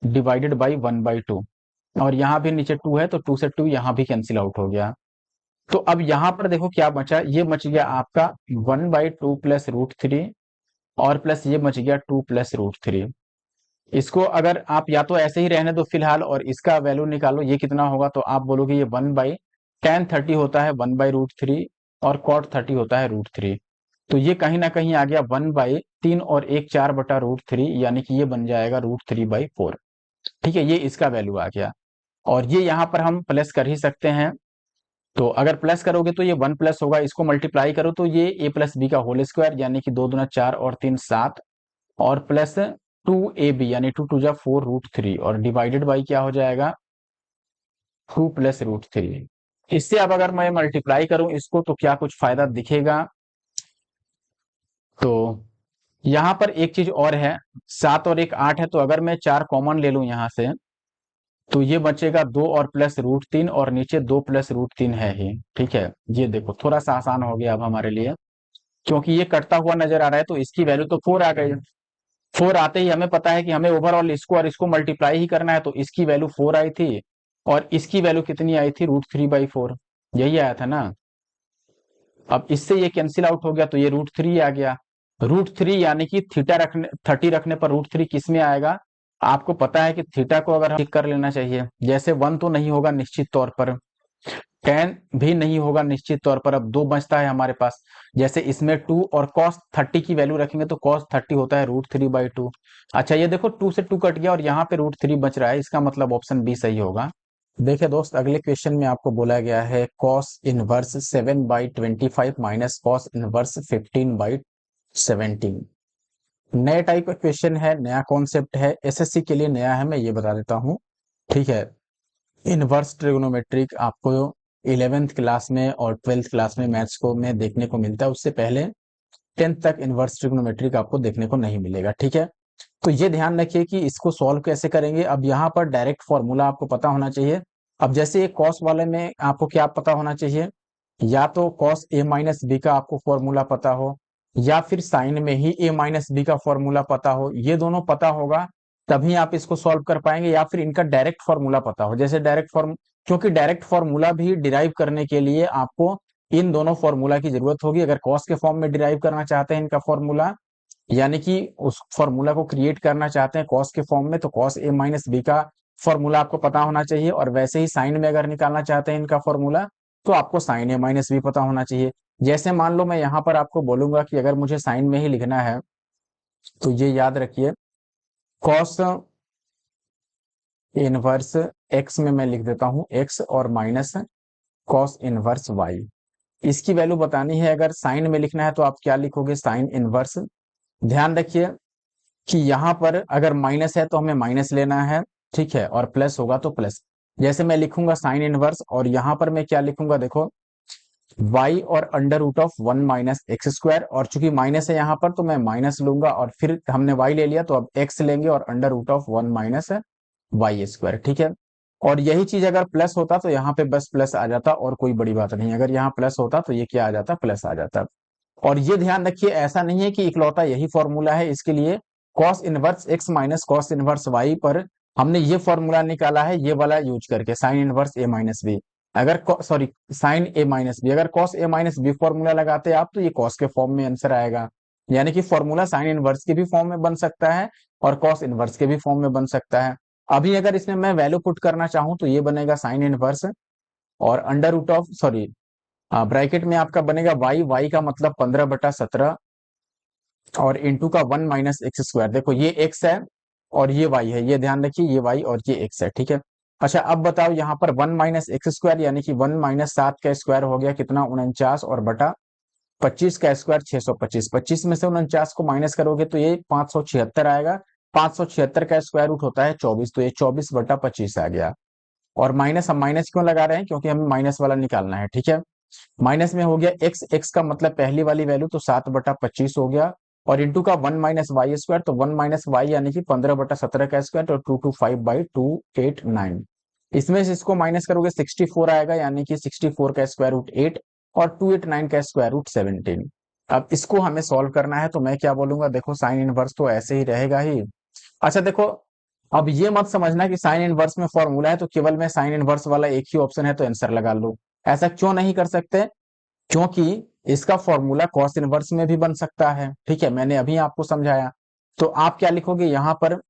डिवाइडेड बाई 1/2, और यहाँ भी नीचे 2 है तो 2 से 2 यहाँ भी कैंसिल आउट हो गया। तो अब यहाँ पर देखो क्या बचा, ये बच गया आपका 1/2 प्लस रूट 3, और प्लस ये बच गया 2 प्लस रूट 3। इसको अगर आप या तो ऐसे ही रहने दो फिलहाल और इसका वैल्यू निकालो, ये कितना होगा, तो आप बोलोगे ये 1/tan 30 होता है 1/√3, और cot 30 होता है √3। तो ये कहीं ना कहीं आ गया 1/3 और 1/4/√3, यानी कि ये बन जाएगा √3/4। ठीक है, ये इसका वैल्यू आ गया। और ये यहाँ पर हम प्लस कर ही सकते हैं, तो अगर प्लस करोगे तो ये 1 प्लस होगा, इसको मल्टीप्लाई करो तो ये a प्लस बी का होल स्क्वायर, यानी कि 2 दूना 4 और 3 7, और प्लस 2ab यानी 2 2 4√3, और डिवाइडेड बाई क्या हो जाएगा 2 प्लस √3। इससे अब अगर मैं मल्टीप्लाई करूं इसको तो क्या कुछ फायदा दिखेगा, तो यहाँ पर एक चीज और है, 7 और 1 8 है, तो अगर मैं 4 कॉमन ले लूं यहाँ से, तो ये बचेगा 2 और प्लस √3, और नीचे 2 प्लस √3 है ही। ठीक है, ये देखो थोड़ा सा आसान हो गया अब हमारे लिए, क्योंकि ये कटता हुआ नजर आ रहा है, तो इसकी वैल्यू तो 4 आ गई। 4 आते ही हमें पता है कि हमें ओवरऑल इसको और इसको मल्टीप्लाई ही करना है, तो इसकी वैल्यू 4 आई थी, और इसकी वैल्यू कितनी आई थी √3/4, यही आया था ना। अब इससे ये कैंसिल आउट हो गया, तो ये √3 आ गया। √3 यानी कि थीटा रखने 30 रखने पर √3 किस में आएगा, आपको पता है कि थीटा को अगर हम ठीक कर लेना चाहिए, जैसे 1 तो नहीं होगा निश्चित तौर पर, 10 भी नहीं होगा निश्चित तौर पर, अब 2 बचता है हमारे पास, जैसे इसमें 2 और cos 30 की वैल्यू रखेंगे तो cos 30 होता है √3/2। अच्छा ये देखो 2 से 2 कट गया और यहाँ पे √3 बच रहा है, इसका मतलब ऑप्शन बी सही होगा। देखिए दोस्त, अगले क्वेश्चन में आपको बोला गया है cos inverse 7/25 minus cos inverse 15/17। नए टाइप का क्वेश्चन है, नया कॉन्सेप्ट है, एसएससी के लिए नया है, मैं ये बता देता हूँ। ठीक है, इनवर्स ट्रिग्नोमेट्रिक आपको 11th क्लास में और 12th क्लास में मैथ्स को में देखने को मिलता है, उससे पहले 10th तक इनवर्स ट्रिग्नोमेट्रिक आपको देखने को नहीं मिलेगा। ठीक है, तो ये ध्यान रखिए कि इसको सॉल्व कैसे करेंगे। अब यहाँ पर डायरेक्ट फॉर्मूला आपको पता होना चाहिए। अब जैसे ये कॉस वाले में आपको क्या पता होना चाहिए, या तो कॉस a माइनस बी का आपको फॉर्मूला पता हो, या फिर साइन में ही a माइनस बी का फॉर्मूला पता हो, ये दोनों पता होगा तभी आप इसको सॉल्व कर पाएंगे, या फिर इनका डायरेक्ट फॉर्मूला पता हो, जैसे डायरेक्ट फॉर्म, क्योंकि डायरेक्ट फॉर्मूला भी डिराइव करने के लिए आपको इन दोनों फॉर्मूला की जरूरत होगी। अगर कॉस के फॉर्म में डिराइव करना चाहते हैं इनका फॉर्मूला, यानी कि उस फॉर्मूला को क्रिएट करना चाहते हैं कॉस के फॉर्म में, तो कॉस a माइनस बी का फॉर्मूला आपको पता होना चाहिए, और वैसे ही साइन में अगर निकालना चाहते हैं इनका फॉर्मूला, तो आपको साइन a माइनस बी पता होना चाहिए। जैसे मान लो मैं यहाँ पर आपको बोलूंगा कि अगर मुझे साइन में ही लिखना है, तो ये याद रखिए कॉस इनवर्स एक्स में मैं लिख देता हूं एक्स, और माइनस कॉस इनवर्स वाई। इसकी वैल्यू बतानी है, अगर साइन में लिखना है तो आप क्या लिखोगे, साइन इनवर्स। ध्यान रखिए कि यहाँ पर अगर माइनस है तो हमें माइनस लेना है, ठीक है, और प्लस होगा तो प्लस। जैसे मैं लिखूंगा साइन इनवर्स, और यहाँ पर मैं क्या लिखूंगा देखो, y और √1 माइनस एक्स स्क्वायर, और चूंकि माइनस है यहाँ पर तो मैं माइनस लूंगा, और फिर हमने y ले लिया तो अब x लेंगे, और √1 माइनस वाई स्क्वायर। ठीक है, और यही चीज अगर प्लस होता तो यहाँ पे बस प्लस आ जाता, और कोई बड़ी बात नहीं, अगर यहाँ प्लस होता तो ये क्या आ जाता, प्लस आ जाता। और ये ध्यान रखिए, ऐसा नहीं है कि इकलौता यही फॉर्मूला है इसके लिए, cos inverse X minus cos inverse Y पर हमने ये फॉर्मूला निकाला है, ये वाला यूज करके, साइन इनवर्स ए माइनस बी, अगर सॉरी साइन ए माइनस बी, अगर cos A minus B formula लगाते आप तो ये कॉस के फॉर्म में आंसर आएगा, यानी कि फॉर्मूला साइन इनवर्स के भी फॉर्म में बन सकता है और कॉस इनवर्स के भी फॉर्म में बन सकता है। अभी अगर इसमें मैं वैल्यू पुट करना चाहूं तो ये बनेगा साइन इनवर्स, और सॉरी ब्रैकेट में आपका बनेगा वाई का मतलब 15/17, और इंटू का 1 माइनस एक्स स्क्वायर। देखो ये एक्स है और ये वाई है, ये ध्यान रखिए, ये वाई और ये एक्स है। ठीक है, अच्छा अब बताओ यहाँ पर 1 माइनस एक्स स्क्वायर, यानी कि 1 माइनस 7 का स्क्वायर हो गया कितना, 49, और बटा 25 का स्क्वायर 625। 25 में से 49 को माइनस करोगे तो ये 576 आएगा। 576 का स्क्वायर रूट होता है 24, तो ये 24/25 आ गया। और माइनस, हम माइनस क्यों लगा रहे हैं, क्योंकि हमें माइनस वाला निकालना है। ठीक है, माइनस में हो गया एक्स, एक्स का मतलब पहली वाली वैल्यू, तो 7/25 हो गया, और इंटू का 1 माइनस वाई स्क्वायर, तो 1 माइनस वाई यानी कि 15/17 का स्क्वायर, तो 225/289। इसमें से इसको माइनस करोगे 64 आएगा, यानी कि 64 का स्क्वायर रूट 8, और 289 का स्क्वायर रूट 17। अब इसको हमें सॉल्व करना है, तो मैं क्या बोलूंगा, देखो साइन इनवर्स तो ऐसे ही रहेगा ही। अच्छा देखो, अब ये मत समझना कि साइन इनवर्स में फॉर्मूला है तो केवल मैं साइन इनवर्स वाला एक ही ऑप्शन है तो आंसर लगा लूं। ऐसा क्यों नहीं कर सकते? क्योंकि इसका फॉर्मूला कॉस इनवर्स में भी बन सकता है। ठीक है, मैंने अभी आपको समझाया। तो आप क्या लिखोगे यहाँ पर,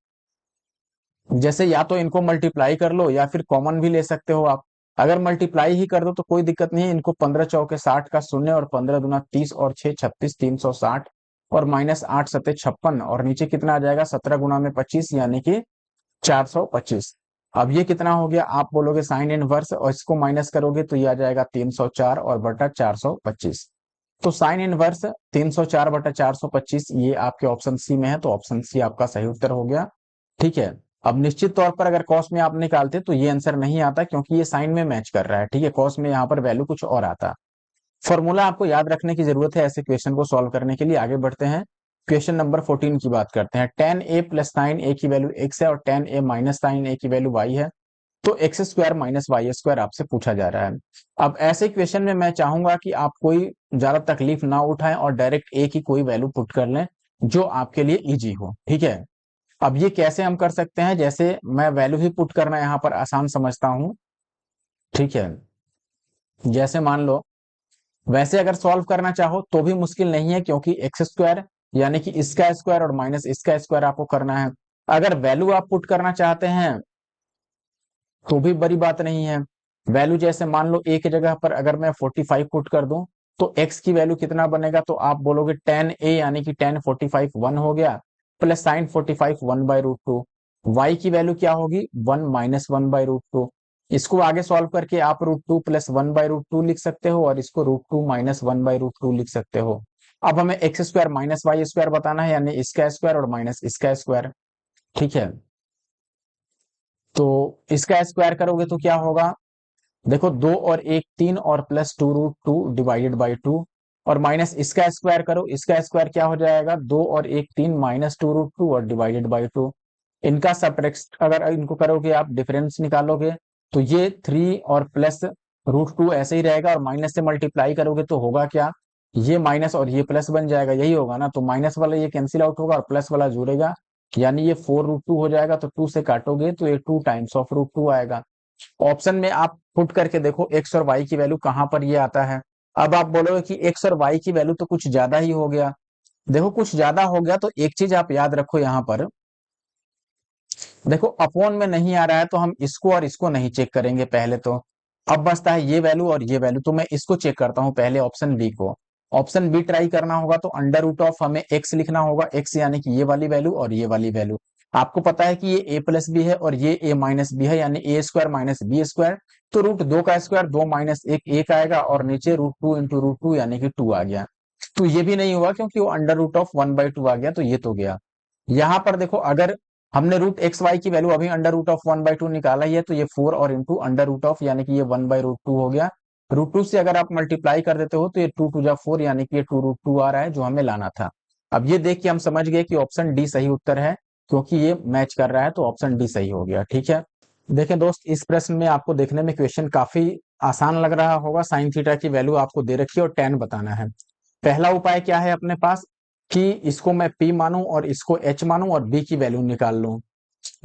जैसे या तो इनको मल्टीप्लाई कर लो या फिर कॉमन भी ले सकते हो आप। अगर मल्टीप्लाई ही कर दो तो कोई दिक्कत नहीं है, इनको 15 चौके 60 का शून्य और 15 दूना 30 और 6 36 360 और माइनस 8 सत्ते 56 और नीचे कितना आ जाएगा 17 गुना में 25 यानी कि 425। अब ये कितना हो गया, आप बोलोगे साइन इनवर्स और इसको माइनस करोगे तो ये आ जाएगा 304 और बटा 425। तो साइन इनवर्स 304 बटा 425 ये आपके ऑप्शन सी में है, तो ऑप्शन सी आपका सही उत्तर हो गया। ठीक है, अब निश्चित तौर पर अगर कॉस में आप निकालते तो ये आंसर नहीं आता क्योंकि ये साइन में मैच कर रहा है। ठीक है, कॉस में यहाँ पर वैल्यू कुछ और आता। फॉर्मूला आपको याद रखने की जरूरत है ऐसे क्वेश्चन को सॉल्व करने के लिए। आगे बढ़ते हैं, क्वेश्चन नंबर 14 की बात करते हैं। tan a plus sine A की वैल्यू x है और tan a minus sine A की वैल्यू y है, तो X square minus Y square आपसे पूछा जा रहा है। अब ऐसे क्वेश्चन में मैं चाहूंगा कि आप कोई ज्यादा तकलीफ ना उठाएं और डायरेक्ट ए की कोई वैल्यू पुट कर लें जो आपके लिए इजी हो। ठीक है, अब ये कैसे हम कर सकते हैं, जैसे मैं वैल्यू ही पुट करना यहाँ पर आसान समझता हूं। ठीक है, जैसे मान लो, वैसे अगर सॉल्व करना चाहो तो भी मुश्किल नहीं है क्योंकि एक्स स्क्वायर यानी कि इसका स्क्वायर और माइनस इसका स्क्वायर आपको करना है। अगर वैल्यू आप पुट करना चाहते हैं तो भी बड़ी बात नहीं है। वैल्यू जैसे मान लो ए की जगह पर अगर मैं 45 पुट कर दूं तो एक्स की वैल्यू कितना बनेगा, तो आप बोलोगे tan a यानी कि tan 45 1 हो गया प्लस साइन 45 1/√2। वाई की वैल्यू क्या होगी 1 माइनस 1/√2। इसको आगे सॉल्व करके आप √2 प्लस 1/√2 लिख सकते हो और इसको √2 माइनस 1/√2 लिख सकते हो। अब हमें X square minus Y square बताना है यानी इसका स्क्वायर और माइनस इसका स्क्वायर। ठीक है, तो इसका स्क्वायर करोगे तो क्या होगा, देखो 2 और 1 3 और प्लस 2√2 डिवाइडेड बाई 2 और माइनस इसका स्क्वायर करो, इसका स्क्वायर क्या हो जाएगा 2 और 1 3 माइनस 2√2 और डिवाइडेड बाई 2। इनका सबट्रैक्ट अगर इनको करोगे आप डिफरेंस निकालोगे तो ये 3 और प्लस √2 ऐसे ही रहेगा और माइनस से मल्टीप्लाई करोगे तो होगा क्या, ये माइनस और ये प्लस बन जाएगा, यही होगा ना। तो माइनस वाला ये कैंसिल आउट होगा और प्लस वाला जुड़ेगा यानी ये 4√2 हो जाएगा। तो 2 से काटोगे तो ये 2 टाइम्स ऑफ √2 आएगा। ऑप्शन में आप पुट करके देखो एक्स और वाई की वैल्यू कहां पर ये आता है। अब आप बोलोगे कि एक्स और वाई की वैल्यू तो कुछ ज्यादा ही हो गया। देखो कुछ ज्यादा हो गया तो एक चीज आप याद रखो यहाँ पर, देखो अपॉन में नहीं आ रहा है तो हम इसको और इसको नहीं चेक करेंगे पहले तो। अब बचता है ये वैल्यू और ये वैल्यू, तो मैं इसको चेक करता हूं पहले ऑप्शन बी को। ऑप्शन बी ट्राई करना होगा तो अंडर रूट ऑफ हमें एक्स लिखना होगा, एक्स यानी कि ये वाली वैल्यू और ये वाली वैल्यू। आपको पता है कि ये ए प्लस बी है और ये ए माइनस बी है यानी ए स्क्वायर माइनस बी स्क्वायर। तो √2 का स्क्वायर 2 माइनस 1 आएगा और नीचे √2 इंटू √2 यानी कि 2 आ गया। तो ये भी नहीं हुआ क्योंकि वो अंडर रूट ऑफ 1/2 आ गया, तो ये तो गया। यहाँ पर देखो अगर हमने रूट एक्स वाई की वैल्यू अभी अंडर रूट ऑफ 1/2 निकाला ही है तो ये 4 और इंटू अंडर रूट ऑफ यानी कि ये 1/√2 हो गया। √2 से अगर आप मल्टीप्लाई कर देते हो तो ये 2 2 4 यानी कि ये 2√2 आ रहा है जो हमें लाना था। अब ये देख के हम समझ गए कि ऑप्शन डी सही उत्तर है क्योंकि ये मैच कर रहा है, तो ऑप्शन डी सही हो गया। ठीक है, देखें दोस्त, इस प्रश्न में आपको देखने में क्वेश्चन काफी आसान लग रहा होगा। साइन थीटा की वैल्यू आपको दे रखी है और tan बताना है। पहला उपाय क्या है अपने पास कि इसको मैं p मानूं और इसको h मानूं और b की वैल्यू निकाल लूं।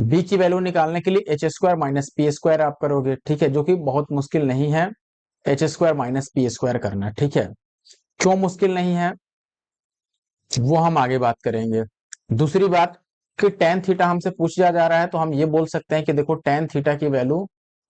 b की वैल्यू निकालने के लिए H square minus P square आप करोगे। ठीक है, जो कि बहुत मुश्किल नहीं है H square minus P square करना। ठीक है, क्यों मुश्किल नहीं है वो हम आगे बात करेंगे। दूसरी बात कि tan थीटा हमसे पूछा जा रहा है तो हम ये बोल सकते हैं कि देखो tan थीटा की वैल्यू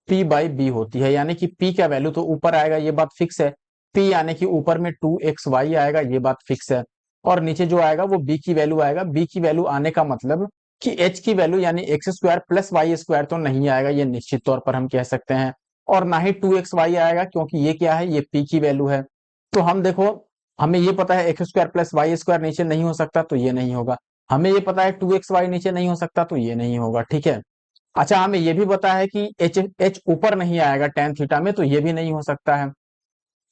p बाई बी होती है यानी कि p का वैल्यू तो ऊपर आएगा, ये बात फिक्स है। p यानी कि ऊपर में 2xy आएगा, ये बात फिक्स है। और नीचे जो आएगा वो b की वैल्यू आएगा। b की वैल्यू आने का मतलब कि h की वैल्यू यानी X square plus Y square तो नहीं आएगा, ये निश्चित तौर पर हम कह सकते हैं। और ना ही 2xy आएगा क्योंकि ये क्या है, ये p की वैल्यू है। तो हम देखो, हमें ये पता है X square plus Y square नीचे नहीं हो सकता तो ये नहीं होगा। हमें ये पता है 2xy नीचे नहीं हो सकता तो ये नहीं होगा। ठीक है, अच्छा हमें ये भी पता है कि एच ऊपर नहीं आएगा tan थीटा में, तो ये भी नहीं हो सकता है।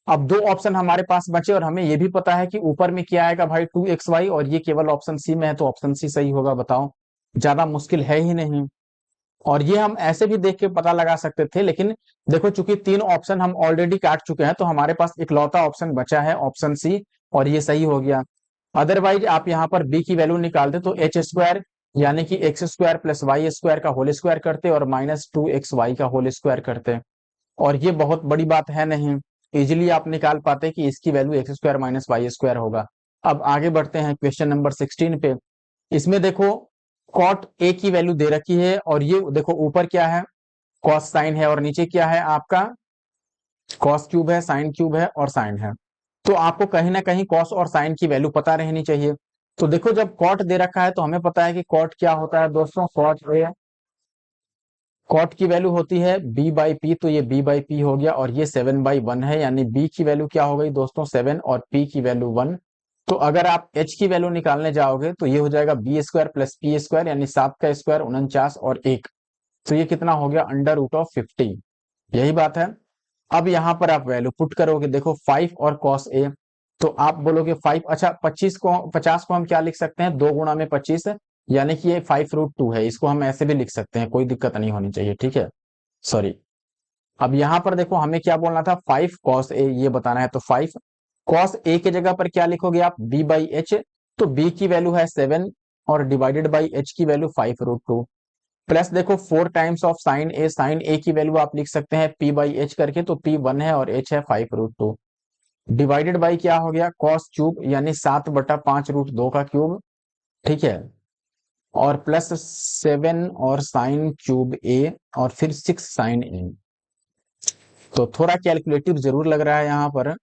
अब दो ऑप्शन हमारे पास बचे और हमें ये भी पता है कि ऊपर में क्या आएगा भाई 2xy और ये केवल ऑप्शन सी में है, तो ऑप्शन सी सही होगा। बताओ, ज्यादा मुश्किल है ही नहीं। और ये हम ऐसे भी देख के पता लगा सकते थे, लेकिन देखो चूंकि तीन ऑप्शन हम ऑलरेडी काट चुके हैं तो हमारे पास इकलौता ऑप्शन बचा है ऑप्शन सी, और ये सही हो गया। अदरवाइज आप यहाँ पर बी की वैल्यू निकालते तो एच स्क्वायर यानी कि X square plus Y square का होल स्क्वायर करते और माइनस 2xy का होल स्क्वायर करते, और ये बहुत बड़ी बात है नहीं, इजिली आप निकाल पाते कि इसकी value X square minus Y square होगा। अब आगे बढ़ते हैं क्वेश्चन नंबर 16 पे। इसमें देखो कॉट ए की वैल्यू दे रखी है, और ये देखो ऊपर क्या है, कॉस साइन है, और नीचे क्या है आपका कॉस क्यूब है, साइन क्यूब है और साइन है। तो आपको कहीं ना कहीं कॉस और साइन की वैल्यू पता रहनी चाहिए। तो देखो जब कॉट दे रखा है तो हमें पता है कि कॉट क्या होता है दोस्तों, कॉट की वैल्यू होती है बी बाई पी, तो ये बी बाई पी हो गया, और ये 7/1 है, यानी बी की वैल्यू क्या हो गई दोस्तों 7 और पी की वैल्यू 1। तो अगर आप एच की वैल्यू निकालने जाओगे तो ये हो जाएगा B square plus P square, यानी 7 का स्क्वायर 49 और 1, तो ये कितना हो गया √50, यही बात है। अब यहाँ पर आप वैल्यू पुट करोगे, देखो 5 और कॉस ए, तो आप बोलोगे 5, अच्छा 50 को हम क्या लिख सकते हैं, 2 गुणा में 25, यानी कि ये 5√2 है, इसको हम ऐसे भी लिख सकते हैं, कोई दिक्कत नहीं होनी चाहिए, ठीक है, सॉरी। अब यहाँ पर देखो हमें क्या बोलना था, 5 कॉस ए ये बताना है, तो 5 कॉस ए की जगह पर क्या लिखोगे आप, बी बाई एच, तो बी की वैल्यू है 7 और डिवाइडेड बाई एच की वैल्यू 5√2, प्लस देखो 4 टाइम्स ऑफ साइन ए की वैल्यू आप लिख सकते हैं पी बाई एच करके, तो पी 1 है और एच है 5√2, डिवाइडेड बाई क्या हो गया कॉस क्यूब, यानी 7/5√2 का क्यूब, ठीक है, और प्लस 7 और साइन क्यूब ए और फिर 6 साइन ए। तो थोड़ा कैलकुलेटिव जरूर लग रहा है यहाँ पर,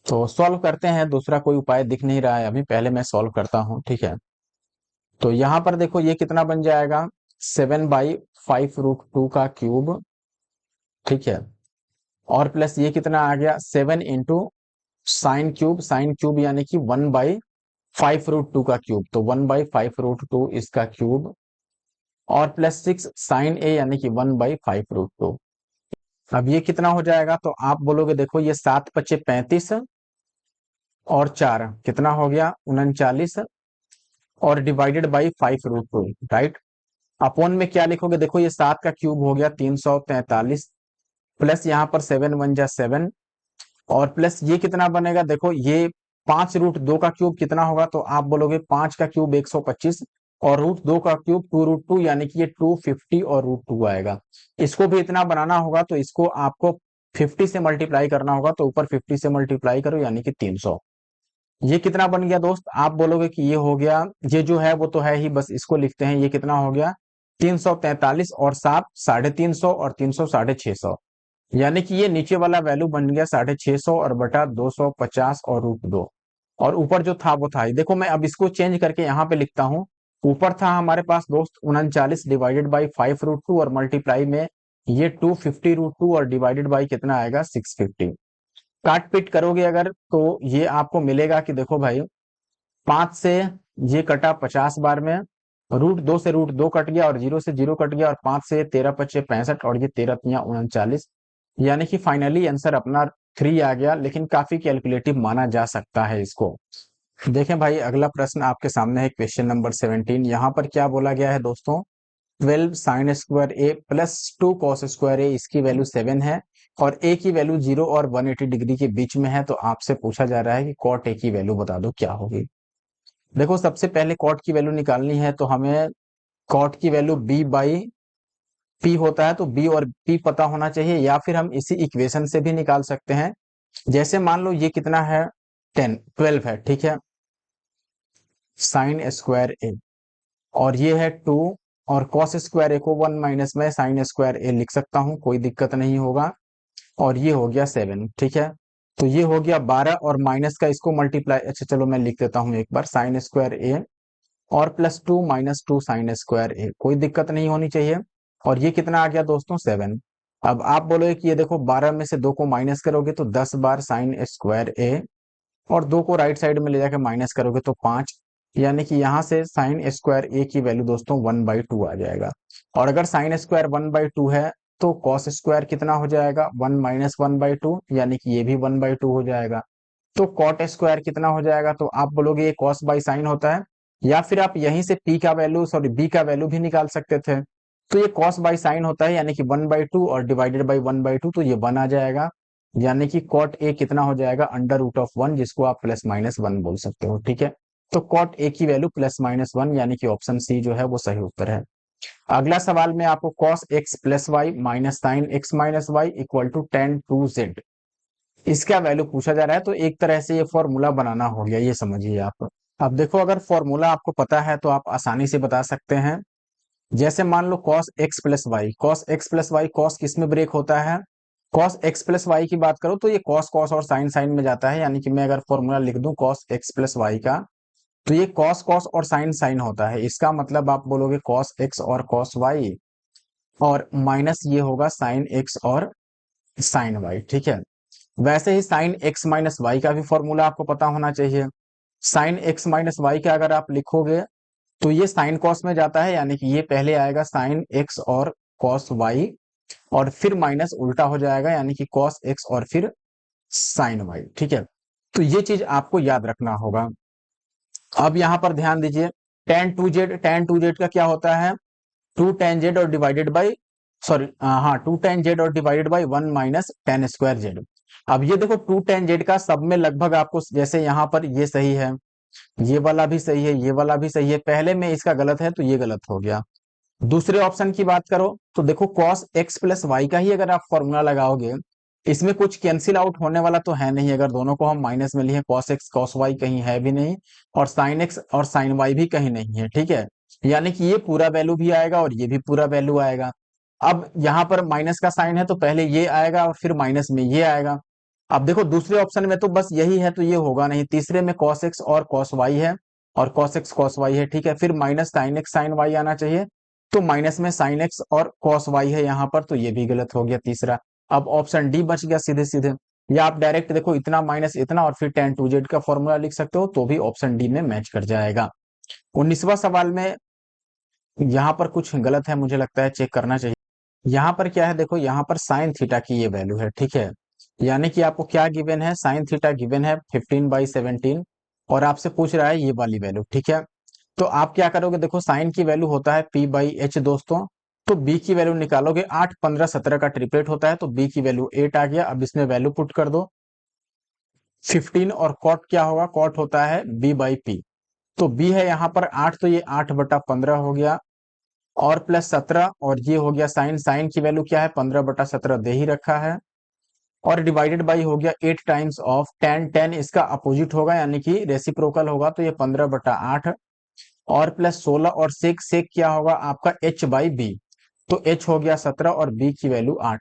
तो सॉल्व करते हैं, दूसरा कोई उपाय दिख नहीं रहा है अभी, पहले मैं सॉल्व करता हूँ, ठीक है। तो यहाँ पर देखो ये कितना बन जाएगा, 7/5√2 का क्यूब, ठीक है, और प्लस ये कितना आ गया 7 इंटू साइन क्यूब यानी कि 1/5√2 का क्यूब, तो 1/5√2 इसका क्यूब, और प्लस 6 साइन ए यानी कि 1/5√2। अब ये कितना हो जाएगा, तो आप बोलोगे देखो ये 7×5 = 35 और 4 कितना हो गया 39, और डिवाइडेड बाई 5√2, राइट। अपॉन में क्या लिखोगे, देखो ये 7 का क्यूब हो गया 343, प्लस यहाँ पर 7×1 = 7, और प्लस ये कितना बनेगा, देखो ये 5√2 का क्यूब कितना होगा, तो आप बोलोगे 5 का क्यूब 125 और √2 का क्यूब 2√2, यानी कि ये 250 और √2 आएगा। इसको भी इतना बनाना होगा तो इसको आपको 50 से मल्टीप्लाई करना होगा, तो ऊपर 50 से मल्टीप्लाई करो यानी कि 300। ये कितना बन गया दोस्त, आप बोलोगे कि ये हो गया, ये जो है वो तो है ही, बस इसको लिखते हैं, ये कितना हो गया 343 और 7 350 और 300 650, यानी कि ये नीचे वाला वैल्यू बन गया 650 और बटा 250 और √2, और ऊपर जो था वो था ही। देखो मैं अब इसको चेंज करके यहाँ पे लिखता हूँ, ऊपर था हमारे पास दोस्त 39 डिवाइडेड बाई 5√2 और मल्टीप्लाई में ये 250√2 और डिवाइडेड बाई कितना आएगा 650। काट पीट करोगे अगर तो ये आपको मिलेगा कि देखो भाई 5 से ये कटा 50 बार में, √2 से √2 कट गया और 0 से 0 कट गया, और 5 से 13×5 = 65 और ये 13×3 = 39, यानी कि फाइनली आंसर अपना 3 आ गया, लेकिन काफी कैलकुलेटिव माना जा सकता है इसको। देखें भाई अगला प्रश्न आपके सामने है, क्वेश्चन नंबर 17। यहाँ पर क्या बोला गया है दोस्तों, 12 साइन स्क्वायर ए प्लस 2 कॉस स्क्वायर ए, इसकी वैल्यू 7 है, और ए की वैल्यू 0 और 180 डिग्री के बीच में है। तो आपसे पूछा जा रहा है कि कॉट ए की वैल्यू बता दो क्या होगी। देखो सबसे पहले कॉट की वैल्यू निकालनी है, तो हमें कॉट की वैल्यू बी बाई पी होता है, तो बी और पी पता होना चाहिए, या फिर हम इसी इक्वेशन से भी निकाल सकते हैं। जैसे मान लो ये कितना है 12 है, ठीक है, साइन स्क्वायर ए, और ये है 2, और कॉस स्क्वायर ए को 1 माइनस में साइन स्क्वायर ए लिख सकता हूं, कोई दिक्कत नहीं होगा, और ये हो गया 7, ठीक है। तो ये हो गया 12 और माइनस का इसको मल्टीप्लाई, अच्छा चलो मैं लिख देता हूं एक बार, साइन स्क्वायर ए और प्लस 2 माइनस 2 साइन स्क्वायर ए, कोई दिक्कत नहीं होनी चाहिए, और ये कितना आ गया दोस्तों 7। अब आप बोलोगे कि ये देखो 12 में से 2 को माइनस करोगे तो 10 बार साइन स्क्वायर ए, और 2 को राइट साइड में ले जाकर माइनस करोगे तो 5, यानी कि यहाँ से साइन स्क्वायर ए की वैल्यू दोस्तों 1/2 आ जाएगा। और अगर साइन स्क्वायर 1/2 है तो कॉस स्क्वायर कितना हो जाएगा 1 माइनस 1/2, यानी कि ये भी 1/2 हो जाएगा। तो कॉट स्क्वायर कितना हो जाएगा, तो आप बोलोगे ये कॉस बाई साइन होता है, या फिर आप यहीं से पी का वैल्यू सॉरी बी का वैल्यू भी निकाल सकते थे। तो ये कॉस बाई साइन होता है, यानी कि 1/2 और डिवाइडेड बाई 1/2, तो ये 1 आ जाएगा। यानी कि कॉट ए कितना हो जाएगा, √1, जिसको आप +-1 बोल सकते हो। ठीक है, तो कॉट ए की वैल्यू +-1, यानी कि ऑप्शन सी जो है वो सही उत्तर है। अगला सवाल में आपको cos x + y - sin x - y = tan 2z, इसका वैल्यू पूछा जा रहा है। तो एक तरह से ये फॉर्मूला बनाना हो गया, ये समझिए आप। अब देखो, अगर फॉर्मूला आपको पता है तो आप आसानी से बता सकते हैं। जैसे मान लो cos x + y, cos x + y, cos किस में ब्रेक होता है, cos x + y की बात करो तो ये cos cos और sin sin में जाता है। यानी कि मैं अगर फॉर्मूला लिख दूं cos x + y का, तो ये cos cos और sin sin होता है। इसका मतलब आप बोलोगे cos x और cos y, और माइनस ये होगा sin x और sin y। ठीक है, वैसे ही sin x - y का भी फॉर्मूला आपको पता होना चाहिए। sin x - y का अगर आप लिखोगे तो ये sin cos में जाता है, यानी कि ये पहले आएगा sin x और cos y, और फिर माइनस उल्टा हो जाएगा, यानी कि cos x और फिर sin y। ठीक है, तो ये चीज आपको याद रखना होगा। अब यहां पर ध्यान दीजिए, tan 2z का क्या होता है, 2 tan z और डिवाइडेड बाई, सॉरी हाँ, 2 tan z और डिवाइडेड बाई 1 - tan² z। अब ये देखो 2 tan z का सब में लगभग आपको, जैसे यहाँ पर ये सही है, ये वाला भी सही है, ये वाला भी सही है, पहले में इसका गलत है तो ये गलत हो गया। दूसरे ऑप्शन की बात करो तो देखो cos x + y का ही अगर आप फॉर्मूला लगाओगे, इसमें कुछ कैंसिल आउट होने वाला तो है नहीं। अगर दोनों को हम माइनस में लिए, cos x cos y कहीं है भी नहीं, और sin x और sin y भी कहीं नहीं है। ठीक है, यानी कि ये पूरा वैल्यू भी आएगा और ये भी पूरा वैल्यू आएगा। अब यहाँ पर माइनस का साइन है तो पहले ये आएगा और फिर माइनस में ये आएगा। अब देखो दूसरे ऑप्शन में तो बस यही है तो ये होगा नहीं, तीसरे में cos x और cos y है, और cos x cos y है। ठीक है, फिर minus sin x sin y आना चाहिए, तो माइनस में sin x और cos y है यहाँ पर, तो ये भी गलत हो गया तीसरा। अब ऑप्शन डी बच गया सीधे सीधे, या आप डायरेक्ट देखो इतना माइनस इतना और फिर tan 2z का फॉर्मूला लिख सकते हो, तो भी ऑप्शन डी में मैच कर जाएगा। 19वां सवाल में यहाँ पर कुछ गलत है, मुझे लगता है चेक करना चाहिए। यहाँ पर क्या है, देखो यहाँ पर साइन थीटा की ये वैल्यू है। ठीक है, यानी कि आपको क्या गिवन है, साइन थीटा गिवन है 15/17, और आपसे पूछ रहा है ये वाली वैल्यू। ठीक है, तो आप क्या करोगे, देखो साइन की वैल्यू होता है p/h दोस्तों, तो b की वैल्यू निकालोगे, 8 15 17 का ट्रिपलेट होता है, तो b की वैल्यू 8 आ गया। अब इसमें वैल्यू पुट कर दो 15, और कॉट क्या होगा, कॉट होता है b/p, तो b है यहाँ पर 8, तो ये 8/15 हो गया, और प्लस 17, और ये हो गया साइन, साइन की वैल्यू क्या है, 15/17 दे ही रखा है, और डिवाइडेड बाई हो गया 8 टाइम्स ऑफ टेन, टेन इसका अपोजिट होगा यानी कि रेसिप्रोकल होगा, तो ये 15/8, और प्लस 16 और सेक, सेक क्या होगा आपका h/b, तो h हो गया 17 और b की वैल्यू 8।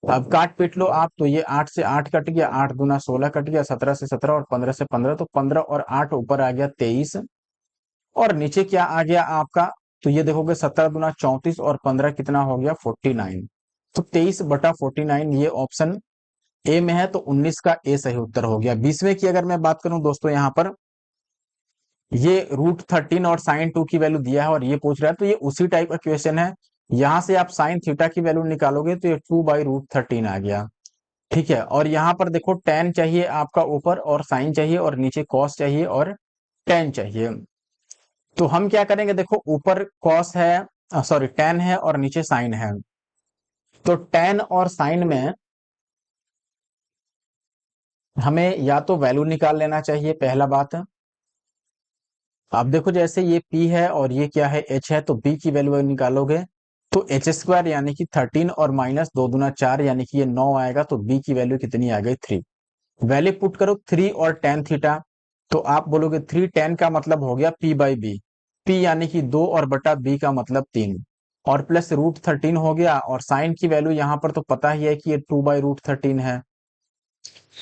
अब काट पीट लो आप, तो ये 8 से 8 कट गया, 8 दूना 16 कट गया, 17 से 17 और 15 से 15, तो 15 और 8 ऊपर आ गया 23, और नीचे क्या आ गया आपका, तो ये देखोगे 17 दूना 34 और 15 कितना हो गया 49, तो 23/49 ये ऑप्शन ए में है, तो 19 का ए सही उत्तर हो गया। 20वें की अगर मैं बात करूं दोस्तों, यहाँ पर ये √13 और sin 2 की वैल्यू दिया है और ये पूछ रहा है, तो ये उसी टाइप का क्वेश्चन है। यहां से आप sin थीटा की वैल्यू निकालोगे तो ये 2/√13 आ गया। ठीक है, और यहाँ पर देखो tan चाहिए आपका ऊपर, और sin चाहिए, और नीचे cos चाहिए और tan चाहिए। तो हम क्या करेंगे, देखो ऊपर cos है, सॉरी tan है, और नीचे sin है, तो tan और sin में हमें या तो वैल्यू निकाल लेना चाहिए, पहला बात। अब देखो जैसे ये p है और ये क्या है h है, तो b की वैल्यू निकालोगे तो h² यानी कि 13, और माइनस 2 दूना 4 यानी कि ये 9 आएगा, तो b की वैल्यू कितनी आ गई 3। वैल्यू पुट करो 3 और tan थीटा, तो आप बोलोगे 3 tan का मतलब हो गया p/b, p यानी कि 2 और बटा b का मतलब 3, और प्लस √13 हो गया, और साइन की वैल्यू यहाँ पर तो पता ही है कि ये 2/√13 है,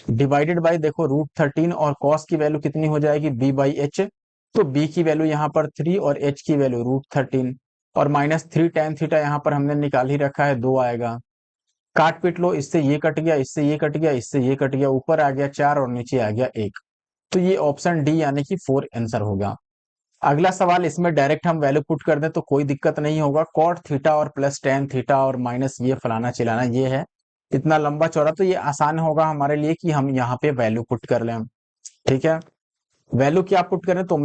डिवाइडेड बाय देखो √13, और cos की वैल्यू कितनी हो जाएगी b/h, तो b की वैल्यू यहाँ पर 3 और h की वैल्यू √13, और माइनस 3 tan थीटा यहाँ पर हमने निकाल ही रखा है, 2 आएगा। काट पीट लो, इससे ये कट गया, इससे ये कट गया, इससे ये कट गया, ऊपर आ गया 4 और नीचे आ गया 1, तो ये ऑप्शन डी यानी कि 4 आंसर होगा। अगला सवाल, इसमें डायरेक्ट हम वैल्यू पुट कर दें तो कोई दिक्कत नहीं होगा, कॉट थीटा और प्लस tan थीटा और माइनस ये फलाना चिलाना ये है, इतना लंबा चौड़ा, तो ये आसान होगा हमारे लिए कि हम यहाँ पे वैल्यू पुट कर लें। ठीक है, वैल्यू क्या पुट करें, तो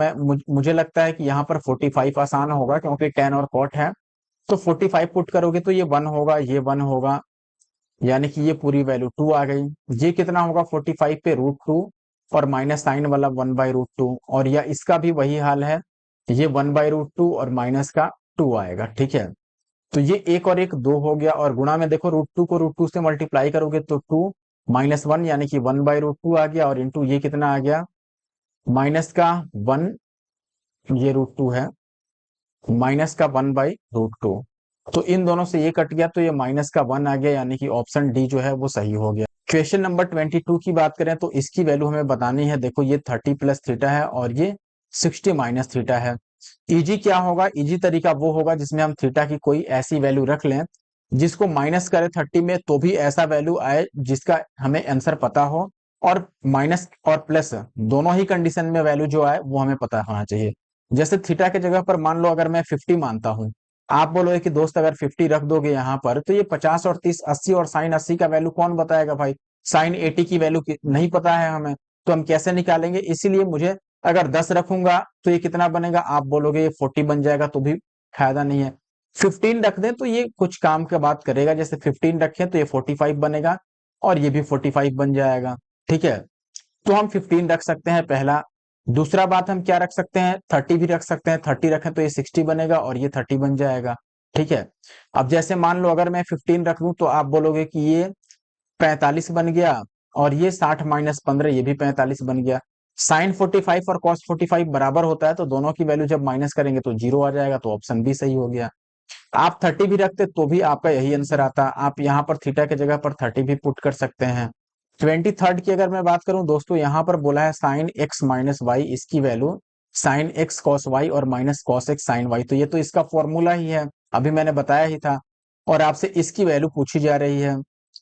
मुझे लगता है कि यहाँ पर 45 आसान होगा, क्योंकि tan और cot है, तो 45 पुट करोगे तो ये 1 होगा, ये 1 होगा, यानी कि ये पूरी वैल्यू 2 आ गई। ये कितना होगा 45 पे √2 और माइनस साइन वाला 1/√2, और या इसका भी वही हाल है, ये 1/√2 और माइनस का 2 आएगा। ठीक है, तो ये एक और एक 2 हो गया, और गुणा में देखो √2 को √2 से मल्टीप्लाई करोगे तो 2 -1 यानी कि 1/√2 आ गया, और इंटू ये कितना आ गया माइनस का 1, ये √2 है, माइनस का 1/√2। तो इन दोनों से ये कट गया तो ये माइनस का 1 आ गया, यानी कि ऑप्शन डी जो है वो सही हो गया। क्वेश्चन नंबर 22 की बात करें तो इसकी वैल्यू हमें बतानी है। देखो ये 30 प्लस थीटा है और ये 60 माइनस थीटा है। इजी क्या होगा, इजी तरीका वो होगा जिसमें हम थीटा की कोई ऐसी वैल्यू रख लें जिसको माइनस करे 30 में तो भी ऐसा वैल्यू आए जिसका हमें आंसर पता हो, और माइनस और प्लस दोनों ही कंडीशन में वैल्यू जो आए वो हमें पता होना चाहिए। जैसे थीटा के जगह पर मान लो अगर मैं 50 मानता हूं, आप बोलोगे कि दोस्त अगर 50 रख दोगे यहाँ पर तो ये 50 और 30 80 और साइन 80 का वैल्यू कौन बताएगा भाई। साइन 80 की वैल्यू नहीं पता है हमें, तो हम कैसे निकालेंगे। इसीलिए मुझे अगर 10 रखूंगा तो ये कितना बनेगा, आप बोलोगे ये 40 बन जाएगा, तो भी फायदा नहीं है। 15 रख दें तो ये कुछ काम का बात करेगा, जैसे 15 रखें तो ये 45 बनेगा और ये भी 45 बन जाएगा। ठीक है, तो हम 15 रख सकते हैं पहला। दूसरा बात हम क्या रख सकते हैं, 30 भी रख सकते हैं। 30 रखें तो ये 60 बनेगा और ये 30 बन जाएगा। ठीक है, अब जैसे मान लो अगर मैं 15 रख दूं तो आप बोलोगे कि ये 45 बन गया, और ये 60 माइनस 15 ये भी 45 बन गया। साइन 45 और कॉस 45 बराबर होता है, तो दोनों की वैल्यू जब माइनस करेंगे तो 0 आ जाएगा, तो ऑप्शन बी सही हो गया। आप 30 भी रखते तो भी आपका यही आंसर आता। आप यहाँ पर थीटा की जगह पर 30 भी पुट कर सकते हैं। 23rd की अगर मैं बात करूं दोस्तों, यहाँ पर बोला है साइन एक्स माइनस वाई, इसकी value sin x cos y और minus cos x sin y, तो ये तो इसका फॉर्मूला ही है, अभी मैंने बताया ही था। और आपसे इसकी वैल्यू पूछी जा रही है,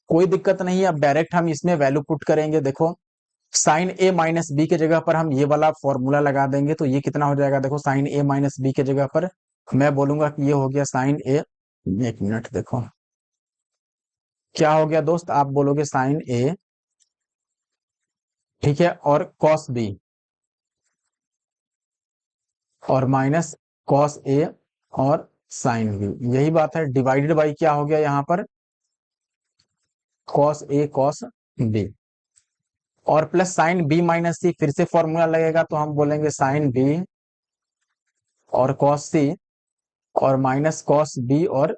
कोई दिक्कत नहीं है। अब डायरेक्ट हम इसमें वैल्यू पुट करेंगे। देखो साइन ए माइनस बी के जगह पर हम ये वाला फॉर्मूला लगा देंगे तो ये कितना हो जाएगा। देखो साइन ए माइनस बी के जगह पर मैं बोलूंगा कि ये हो गया साइन ए, एक मिनट देखो क्या हो गया दोस्त, आप बोलोगे साइन ए, ठीक है, और कॉस बी और माइनस कॉस ए और साइन बी, यही बात है। डिवाइडेड बाई क्या हो गया यहाँ पर, कॉस ए कॉस बी, और प्लस साइन बी माइनस सी, फिर से फॉर्मूला लगेगा तो हम बोलेंगे साइन बी और कॉस सी और माइनस कॉस बी और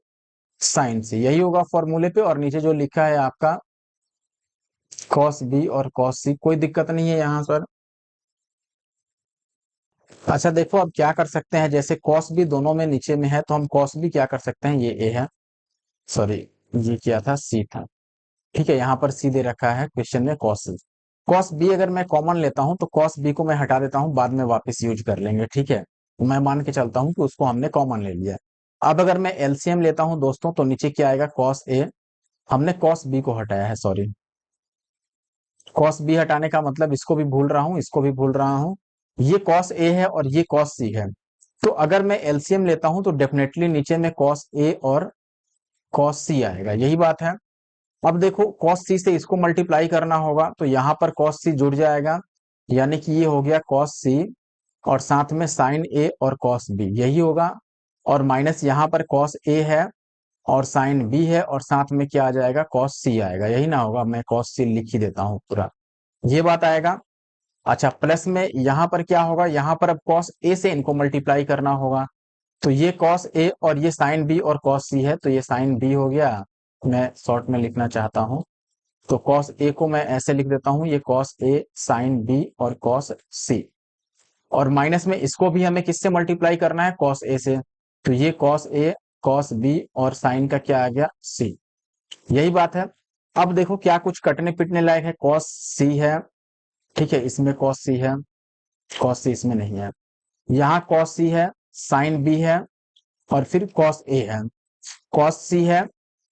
साइन सी, यही होगा फॉर्मूले पे। और नीचे जो लिखा है आपका कॉस बी और कॉस सी, कोई दिक्कत नहीं है यहाँ पर। अच्छा देखो अब क्या कर सकते हैं, जैसे कॉस बी दोनों में नीचे में है तो हम कॉस बी क्या कर सकते हैं, ये ए है, सॉरी ये क्या था, सी था। ठीक है, यहाँ पर सी दे रखा है क्वेश्चन में कॉस सी। कॉस बी अगर मैं कॉमन लेता हूं तो कॉस बी को मैं हटा देता हूं, बाद में वापस यूज कर लेंगे। ठीक है, तो मैं मान के चलता हूं कि उसको हमने कॉमन ले लिया। अब अगर मैं एलसीएम लेता हूं दोस्तों तो नीचे क्या आएगा, कॉस ए, हमने कॉस बी को हटाया है, सॉरी कॉस बी हटाने का मतलब इसको भी भूल रहा हूं, इसको भी भूल रहा हूं। ये कॉस ए है और ये कॉस सी है, तो अगर मैं एलसीएम लेता हूं तो डेफिनेटली नीचे में कॉस ए और कॉस सी आएगा, यही बात है। अब देखो कॉस सी से इसको मल्टीप्लाई करना होगा तो यहाँ पर कॉस सी जुड़ जाएगा, यानी कि ये हो गया कॉस सी और साथ में साइन ए और कॉस बी, यही होगा। और माइनस यहाँ पर कॉस ए है और साइन बी है और साथ में क्या आ जाएगा, कॉस सी आएगा, यही ना होगा। मैं कॉस सी लिख ही देता हूँ पूरा, ये बात आएगा। अच्छा प्लस में यहाँ पर क्या होगा, यहाँ पर अब कॉस ए से इनको मल्टीप्लाई करना होगा, तो ये कॉस ए और ये साइन बी और कॉस सी है, तो ये साइन बी हो गया। मैं शॉर्ट में लिखना चाहता हूँ, तो कॉस ए को मैं ऐसे लिख देता हूँ, ये कॉस ए साइन बी और कॉस सी, और माइनस में इसको भी हमें किससे मल्टीप्लाई करना है, कॉस ए से, तो ये कॉस ए कॉस बी और साइन का क्या आ गया, सी, यही बात है। अब देखो क्या कुछ कटने पिटने लायक है, कॉस सी है, ठीक है, इसमें कॉस सी है, कॉस सी इसमें नहीं है, यहाँ कॉस सी है, साइन बी है और फिर कॉस ए है, कॉस सी है,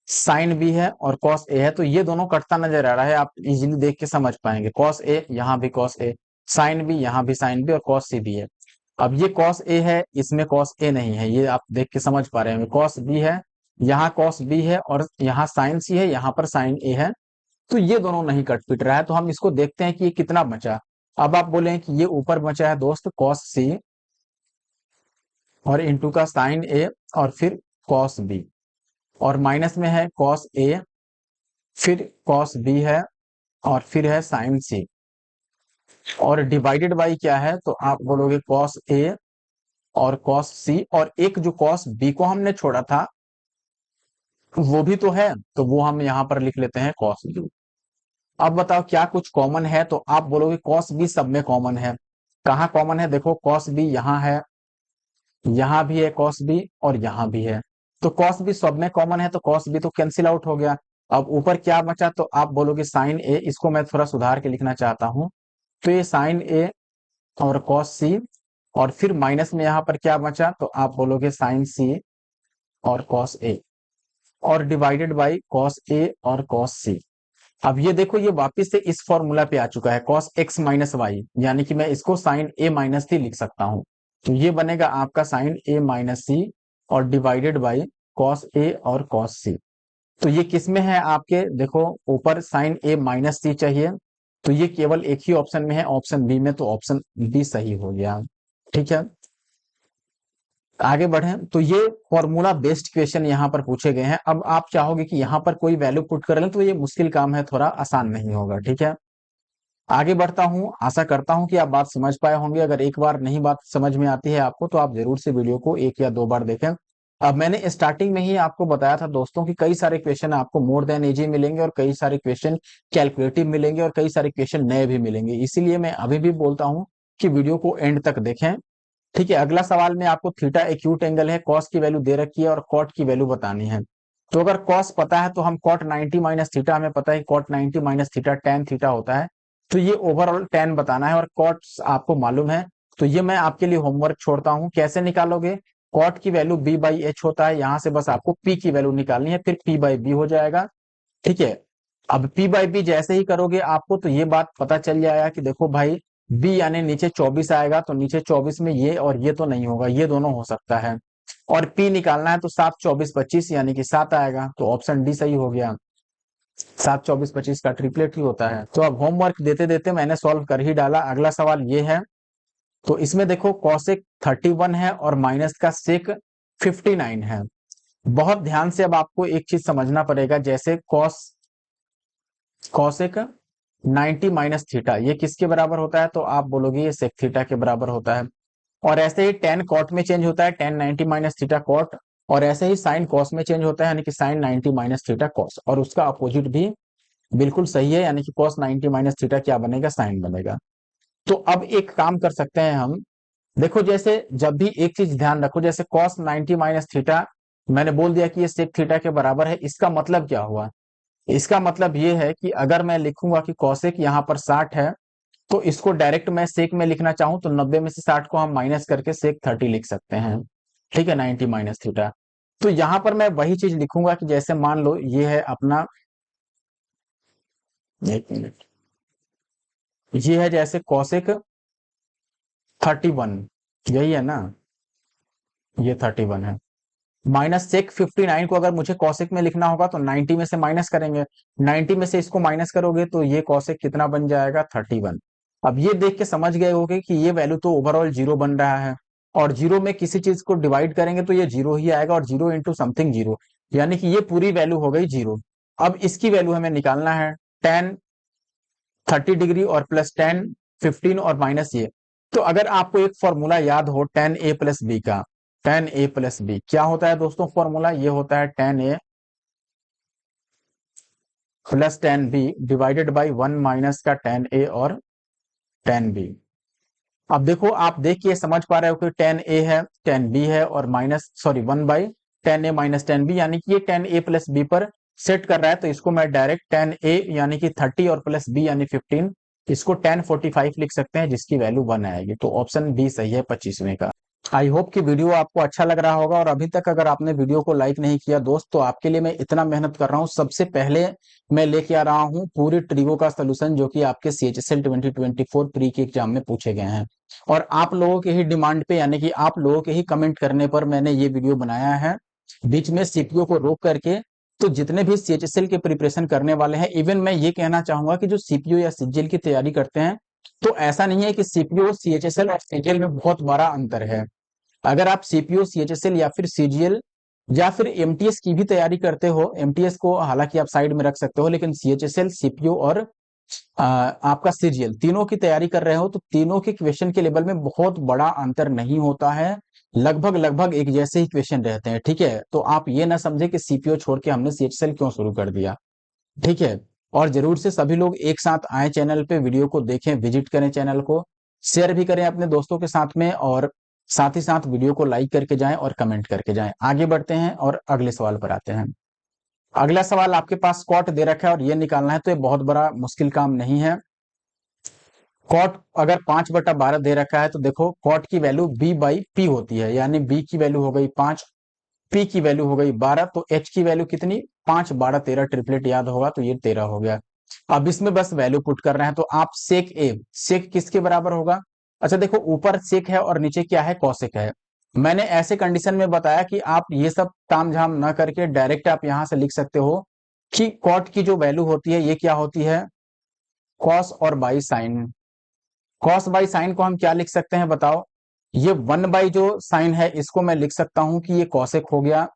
साइन बी है और कॉस ए है, तो ये दोनों कटता नजर आ रहा है, आप इजीली देख के समझ पाएंगे। कॉस ए यहाँ भी कॉस ए, साइन बी यहाँ भी साइन बी और कॉस सी भी है। अब ये कॉस ए है, इसमें कॉस ए नहीं है, ये आप देख के समझ पा रहे हैं। कॉस बी है, यहाँ कॉस बी है और यहाँ साइन सी है, यहाँ पर साइन ए है, तो ये दोनों नहीं कट पिट रहा है। तो हम इसको देखते हैं कि ये कितना बचा। अब आप बोले कि ये ऊपर बचा है दोस्त कॉस सी और इंटू का साइन ए और फिर कॉस बी, और माइनस में है कॉस ए फिर कॉस बी है, और फिर है साइन सी, और डिवाइडेड बाई क्या है, तो आप बोलोगे कॉस ए और कॉस सी, और एक जो कॉस बी को हमने छोड़ा था वो भी तो है, तो वो हम यहाँ पर लिख लेते हैं कॉस बी। अब बताओ क्या कुछ कॉमन है, तो आप बोलोगे कॉस बी सब में कॉमन है। कहाँ कॉमन है, देखो कॉस बी यहाँ है, यहाँ भी है कॉस बी, और यहाँ भी है, तो कॉस बी सब में कॉमन है, तो कॉस बी तो कैंसिल आउट हो गया। अब ऊपर क्या बचा, तो आप बोलोगे साइन ए, इसको मैं थोड़ा सुधार के लिखना चाहता हूँ, तो ये साइन ए और कॉस सी, और फिर माइनस में यहाँ पर क्या बचा, तो आप बोलोगे साइन सी और कॉस ए, और डिवाइडेड बाई कॉस ए और कॉस सी। अब ये देखो ये वापस से इस फॉर्मूला पे आ चुका है, कॉस एक्स माइनस वाई, यानी कि मैं इसको साइन ए माइनस सी लिख सकता हूँ, तो ये बनेगा आपका साइन ए माइनस सी और डिवाइडेड बाई कॉस ए और कॉस सी। तो ये किस में है आपके, देखो ऊपर साइन ए माइनस सी चाहिए, तो ये केवल एक ही ऑप्शन में है, ऑप्शन बी में, तो ऑप्शन बी सही हो गया। ठीक है, आगे बढ़े, तो ये फॉर्मूला बेस्ड क्वेश्चन यहाँ पर पूछे गए हैं। अब आप चाहोगे कि यहाँ पर कोई वैल्यू पुट कर लें, तो ये मुश्किल काम है, थोड़ा आसान नहीं होगा। ठीक है, आगे बढ़ता हूँ, आशा करता हूँ कि आप बात समझ पाए होंगे। अगर एक बार नहीं बात समझ में आती है आपको, तो आप जरूर से वीडियो को एक या दो बार देखें। अब मैंने स्टार्टिंग में ही आपको बताया था दोस्तों कि कई सारे क्वेश्चन आपको मोर देन इजी मिलेंगे, और कई सारे क्वेश्चन कैलकुलेटिव मिलेंगे, और कई सारे क्वेश्चन नए भी मिलेंगे। इसीलिए मैं अभी भी बोलता हूँ कि वीडियो को एंड तक देखें। ठीक है, अगला सवाल में आपको थीटा एक्यूट एंगल है, कॉस की वैल्यू दे रखी है, और कॉट की वैल्यू बतानी है। तो अगर कॉस पता है तो हम कॉट 90 माइनस थीटा, हमें पता है cot 90 minus theta tan theta होता है, तो ये ओवरऑल टेन बताना है, और कॉट आपको मालूम है, तो ये मैं आपके लिए होमवर्क छोड़ता हूँ। कैसे निकालोगे, कॉट की वैल्यू बी बाई एच होता है, यहां से बस आपको पी की वैल्यू निकालनी है, फिर पी बाई बी हो जाएगा। ठीक है, अब पी बाई बी जैसे ही करोगे आपको तो ये बात पता चल जाएगा कि देखो भाई बी यानी नीचे 24 आएगा, तो नीचे 24 में ये और ये तो नहीं होगा, ये दोनों हो सकता है, और पी निकालना है तो 7 24 25 यानी कि 7 आएगा, तो ऑप्शन डी सही हो गया। 7 24 25 का ट्रिपलेट ही होता है। तो अब होमवर्क देते देते मैंने सॉल्व कर ही डाला। अगला सवाल ये है, तो इसमें देखो कॉसेक 31 है और माइनस का सेक 59 है। बहुत ध्यान से अब आपको एक चीज समझना पड़ेगा, जैसे कॉसेक 90 माइनस थीटा ये किसके बराबर होता है, तो आप बोलोगे ये सेक थीटा के बराबर होता है। और ऐसे ही टेन कॉट में चेंज होता है, टेन 90 माइनस थीटा कॉट, और ऐसे ही साइन कॉस में चेंज होता है, यानी कि साइन 90 माइनस थीटा कॉस, और उसका अपोजिट भी बिल्कुल सही है, यानी कि कॉस 90 माइनस थीटा क्या बनेगा, साइन बनेगा। तो अब एक काम कर सकते हैं हम, देखो जैसे जब भी एक चीज ध्यान रखो, जैसे कॉस 90 माइनस थीटा मैंने बोल दिया कि ये सेक थीटा के बराबर है, इसका मतलब क्या हुआ, इसका मतलब ये है कि अगर मैं लिखूंगा कि कॉसेक यहाँ पर 60 है, तो इसको डायरेक्ट मैं सेक में लिखना चाहूं तो 90 में से 60 को हम माइनस करके सेक 30 लिख सकते हैं। ठीक है, 90 माइनस थीटा। तो यहां पर मैं वही चीज लिखूंगा कि जैसे मान लो ये है अपना, एक मिनट, ये है जैसे कॉसेक 31, यही है ना, ये 31 है, माइनस सेक 59 को अगर मुझे कॉसेक में लिखना होगा तो 90 में से माइनस करेंगे, 90 में से इसको माइनस करोगे तो ये कॉसेक कितना बन जाएगा, 31। अब ये देख के समझ गए होगे कि ये वैल्यू तो ओवरऑल जीरो बन रहा है, और जीरो में किसी चीज को डिवाइड करेंगे तो ये जीरो ही आएगा, और जीरो इंटू समथिंग जीरो, यानी कि ये पूरी वैल्यू हो गई जीरो। अब इसकी वैल्यू हमें निकालना है, टेन 30 डिग्री और प्लस टेन 15 और माइनस ये। तो अगर आपको एक फॉर्मूला याद हो टेन ए प्लस बी का, टेन ए प्लस बी क्या होता है दोस्तों, फॉर्मूला ये होता है tan A plus tan B divided by one minus का टेन ए और टेन बी। अब देखो आप देख के समझ पा रहे हो कि टेन ए है, टेन बी है, और minus sorry one by tan A minus tan B, यानी कि ये टेन ए प्लस बी पर सेट कर रहा है, तो इसको मैं डायरेक्ट टेन ए यानी कि 30 और प्लस बी यानी 15, इसको टेन 45 लिख सकते हैं, जिसकी वैल्यू 1 आएगी। तो ऑप्शन बी सही है 25वें का। आई होप कि वीडियो आपको अच्छा लग रहा होगा, और अभी तक अगर आपने वीडियो को लाइक नहीं किया दोस्त, तो आपके लिए मैं इतना मेहनत कर रहा हूं। सबसे पहले मैं लेके आ रहा हूं पूरी ट्रिगो का सोल्यूशन, जो कि आपके CHSL 2024 प्री के एग्जाम में पूछे गए हैं, और आप लोगों के ही डिमांड पे, यानी कि आप लोगों के ही कमेंट करने पर मैंने ये वीडियो बनाया है, बीच में सीपीओ को रोक करके। तो जितने भी CHSL के प्रिपरेशन करने वाले हैं, इवन मैं ये कहना चाहूंगा कि जो सीपीओ या सीजीएल की तैयारी करते हैं, तो ऐसा नहीं है कि सीपीओ CHSL और सीजीएल में बहुत बड़ा अंतर है। अगर आप सीपीओ CHSL या फिर सीजीएल या फिर एमटीएस की भी तैयारी करते हो, एमटीएस को हालांकि आप साइड में रख सकते हो, लेकिन सीएचएसएल, सीपीयू और आपका सीजीएल तीनों की तैयारी कर रहे हो तो तीनों के क्वेश्चन के लेवल में बहुत बड़ा अंतर नहीं होता है, लगभग लगभग एक जैसे ही क्वेश्चन रहते हैं। ठीक है, तो आप ये ना समझे कि सीपीयू छोड़ के हमने सीएचएसएल क्यों शुरू कर दिया। ठीक है, और जरूर से सभी लोग एक साथ आए चैनल पे, वीडियो को देखें, विजिट करें चैनल को, शेयर भी करें अपने दोस्तों के साथ में, और साथ ही साथ वीडियो को लाइक करके जाएं और कमेंट करके जाएं। आगे बढ़ते हैं और अगले सवाल पर आते हैं। अगला सवाल आपके पास कॉट दे रखा है और ये निकालना है, तो ये बहुत बड़ा मुश्किल काम नहीं है। कॉट अगर 5/12 दे रखा है तो देखो कॉट की वैल्यू b/p होती है, यानी b की वैल्यू हो गई 5, p की वैल्यू हो गई 12, तो h की वैल्यू कितनी, 5 12 13, ट्रिपलेट याद होगा तो ये 13 हो गया। अब इसमें बस वैल्यू पुट कर रहे हैं, तो आप सेक ए, सेक किसके बराबर होगा। अच्छा देखो ऊपर सेक है और नीचे क्या है, कॉसेक है। मैंने ऐसे कंडीशन में बताया कि आप ये सब तामझाम ना करके डायरेक्ट आप यहां से लिख सकते हो कि कॉट की जो वैल्यू होती है ये क्या होती है, कॉस और by sine. Cos by sine को हम क्या लिख सकते हैं बताओ, ये 1 बाई जो साइन है इसको मैं लिख सकता हूं कि ये कॉसेक हो गया,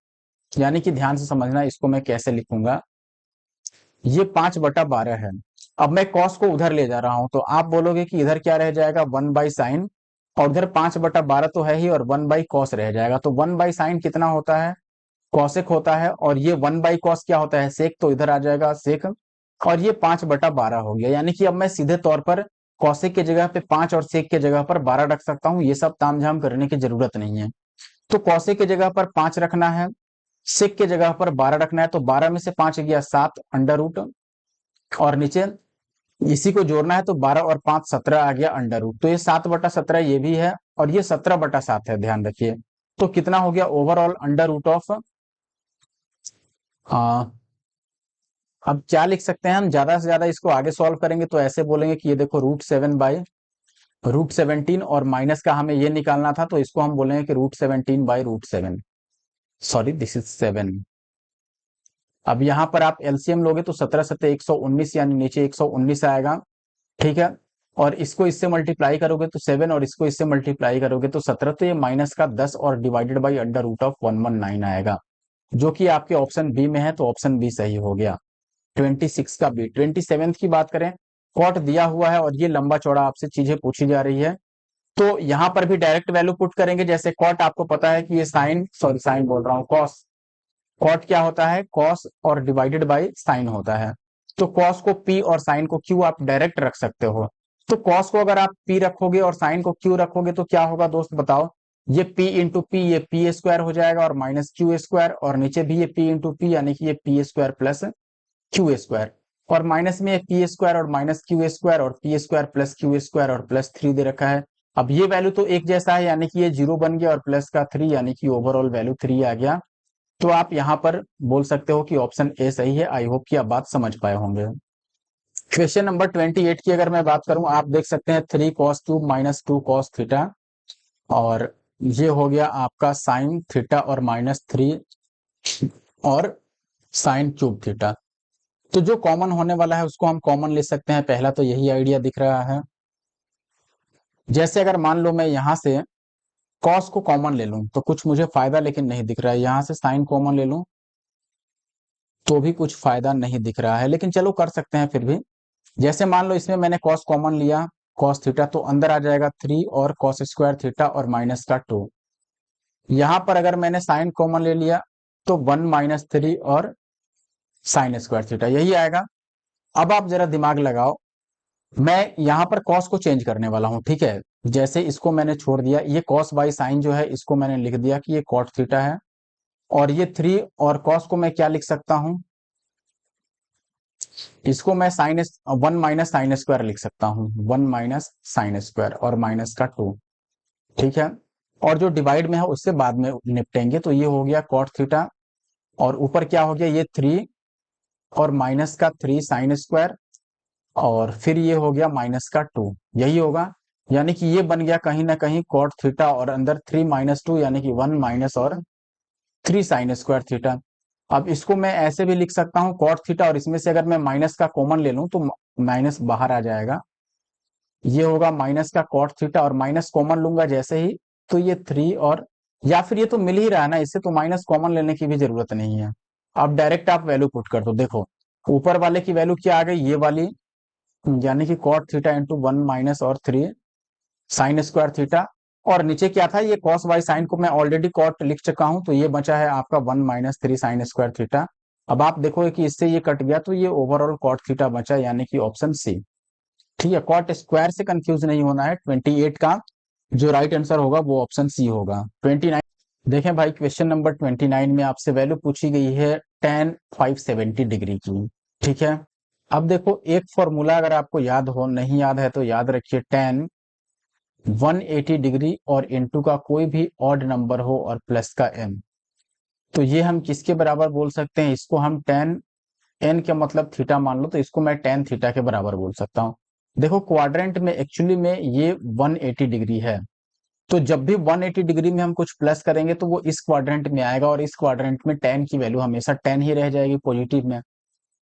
यानी कि ध्यान से समझना इसको मैं कैसे लिखूंगा, ये 5/12 है। अब मैं कॉस को उधर ले जा रहा हूं तो आप बोलोगे कि इधर क्या रह जाएगा, 1/sin, और उधर 5/12 तो है ही, और 1/cos रह जाएगा। तो 1/sin कितना होता है, कॉसेक होता है, और ये 1/cos क्या होता है, सेक, तो इधर आ जाएगा सेक, और ये 5/12 हो गया। यानी कि अब मैं सीधे तौर पर कौशिक की जगह पे 5 और सेक की जगह पर 12 रख सकता हूं, ये सब तामझाम करने की जरूरत नहीं है। तो कौशिक की जगह पर 5 रखना है, सेक की जगह पर 12 रखना है, तो 12 में से 5 गया 7 अंडर रूट, और नीचे इसी को जोड़ना है तो 12 और 5 17 आ गया अंडर रूट, तो ये 7/17 ये भी है, और ये 17/7 है, ध्यान रखिए। तो कितना हो गया ओवरऑल अंडर रूट ऑफ, अब क्या लिख सकते हैं हम, ज्यादा से ज्यादा इसको आगे सॉल्व करेंगे तो ऐसे बोलेंगे कि ये देखो √7/√17, और माइनस का हमें ये निकालना था तो इसको हम बोलेंगे कि √17/√7, सॉरी दिस इज 7। अब यहां पर आप एलसीएम लोगे तो 17 सत्ते 119, यानी नीचे 119 आएगा। ठीक है, और इसको इससे मल्टीप्लाई करोगे तो 7, और इसको इससे मल्टीप्लाई करोगे तो 17, तो ये माइनस का 10 और divided by under root of 119 आएगा, जो कि आपके ऑप्शन बी में है, तो ऑप्शन बी सही हो गया। 26 का बी। 27 की बात करें, कॉट दिया हुआ है और ये लंबा चौड़ा आपसे चीजें पूछी जा रही है, तो यहां पर भी डायरेक्ट वैल्यू पुट करेंगे। जैसे कॉट आपको पता है कि ये साइन, सॉरी साइन बोल रहा हूँ, कॉस, कॉट क्या होता है, कॉस और डिवाइडेड बाई साइन होता है। तो कॉस को पी और साइन को क्यू आप डायरेक्ट रख सकते हो। तो कॉस को अगर आप पी रखोगे और साइन को क्यू रखोगे तो क्या होगा दोस्त बताओ, ये पी इंटू पी, ये पी स्क्वायर हो जाएगा और माइनस क्यू स्क्वायर, और नीचे भी ये पी इंटू पी, यानी कि ये P square plus Q square, और माइनस में पी स्क्वायर और माइनस क्यू स्क्वायर, और P square plus Q square और प्लस 3 दे रखा है। अब ये वैल्यू तो एक जैसा है, यानी कि ये 0 बन गया, और प्लस का 3, यानी कि ओवरऑल वैल्यू 3 आ गया। तो आप यहां पर बोल सकते हो कि ऑप्शन ए सही है। आई होप कि आप बात समझ पाए होंगे। क्वेश्चन नंबर 28 की अगर मैं बात करूं, आप देख सकते हैं 3 cos³ माइनस 2 cos θ, और ये हो गया आपका साइन थीटा और -3 और sin³ θ। तो जो कॉमन होने वाला है उसको हम कॉमन ले सकते हैं, पहला तो यही आइडिया दिख रहा है। जैसे अगर मान लो मैं यहां से कॉस को कॉमन ले लूं तो कुछ मुझे फायदा लेकिन नहीं दिख रहा है, यहां से साइन कॉमन ले लूं तो भी कुछ फायदा नहीं दिख रहा है, लेकिन चलो कर सकते हैं फिर भी। जैसे मान लो इसमें मैंने कॉस कॉमन लिया, कॉस थीटा, तो अंदर आ जाएगा 3 और कॉस स्क्वायर थीटा और माइनस का 2। यहां पर अगर मैंने साइन कॉमन ले लिया तो 1 - 3 और साइन स्क्वायर थीटा, यही आएगा। अब आप जरा दिमाग लगाओ, मैं यहां पर कॉस को चेंज करने वाला हूं। ठीक है, जैसे इसको मैंने छोड़ दिया, ये कॉस बाई साइन जो है इसको मैंने लिख दिया कि ये कॉट थीटा है, और ये 3 और कॉस को मैं क्या लिख सकता हूं, इसको मैं साइन 1 - sin² लिख सकता हूं, 1 - sin² और माइनस का 2। ठीक है, और जो डिवाइड में है उससे बाद में निपटेंगे। तो ये हो गया कॉट थीटा, और ऊपर क्या हो गया, ये 3 और माइनस का 3 sin², और फिर ये हो गया माइनस का 2, यही होगा। यानी कि ये बन गया कहीं ना कहीं कॉट थीटा, और अंदर 3 - 2 यानी कि 1 माइनस और 3 sin² थीटा। अब इसको मैं ऐसे भी लिख सकता हूं कॉट थीटा, और इसमें से अगर मैं माइनस का कॉमन ले लूं तो माइनस बाहर आ जाएगा, ये होगा माइनस का कॉट थीटा, और माइनस कॉमन लूंगा जैसे ही, तो ये 3 और या फिर ये तो मिल ही रहा है ना, इससे तो माइनस कॉमन लेने की भी जरूरत नहीं है। अब डायरेक्ट आप वैल्यू पुट कर दो। देखो ऊपर वाले की वैल्यू क्या आ गई, ये वाली, यानी कि कॉट थीटा इंटू 1 - और 3 साइन स्क्वायर थीटा। और नीचे क्या था, ये कॉस बाई साइन को मैं ऑलरेडी कॉट लिख चुका हूं, तो ये बचा है आपका 1 - 3 साइन स्क्वायर थीटा। अब आप देखोगे कि इससे ये कट गया, तो ये ओवरऑल कॉट थीटा बचा, यानी कि ऑप्शन सी। ठीक है, कॉट स्क्वायर से कंफ्यूज नहीं होना है। 28 का जो राइट आंसर होगा वो ऑप्शन सी होगा। 29। देखें भाई, क्वेश्चन नंबर 29 में आपसे वैल्यू पूछी गई है tan 570 डिग्री की। ठीक है, अब देखो एक फॉर्मूला अगर आपको याद हो, नहीं याद है तो याद रखिए, tan 180 डिग्री और इनटू का कोई भी ऑड नंबर हो और प्लस का n, तो ये हम किसके बराबर बोल सकते हैं, इसको हम tan n का मतलब थीटा मान लो, तो इसको मैं tan थीटा के बराबर बोल सकता हूँ। देखो क्वाड्रेंट में एक्चुअली में ये 180 डिग्री है, तो जब भी 180 डिग्री में हम कुछ प्लस करेंगे तो वो इस क्वाड्रेंट में आएगा, और इस क्वाड्रेंट में tan की वैल्यू हमेशा tan ही रह जाएगी पॉजिटिव में।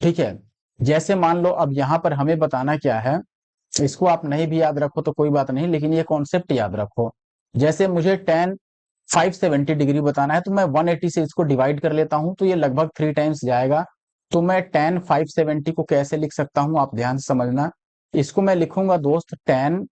ठीक है, जैसे मान लो अब यहाँ पर हमें बताना क्या है, इसको आप नहीं भी याद रखो तो कोई बात नहीं, लेकिन ये कॉन्सेप्ट याद रखो। जैसे मुझे tan 570 डिग्री बताना है, तो मैं 180 से इसको डिवाइड कर लेता हूं, तो ये लगभग 3 टाइम्स जाएगा। तो मैं tan 570 को कैसे लिख सकता हूं, आप ध्यान से समझना। इसको मैं लिखूंगा दोस्त tan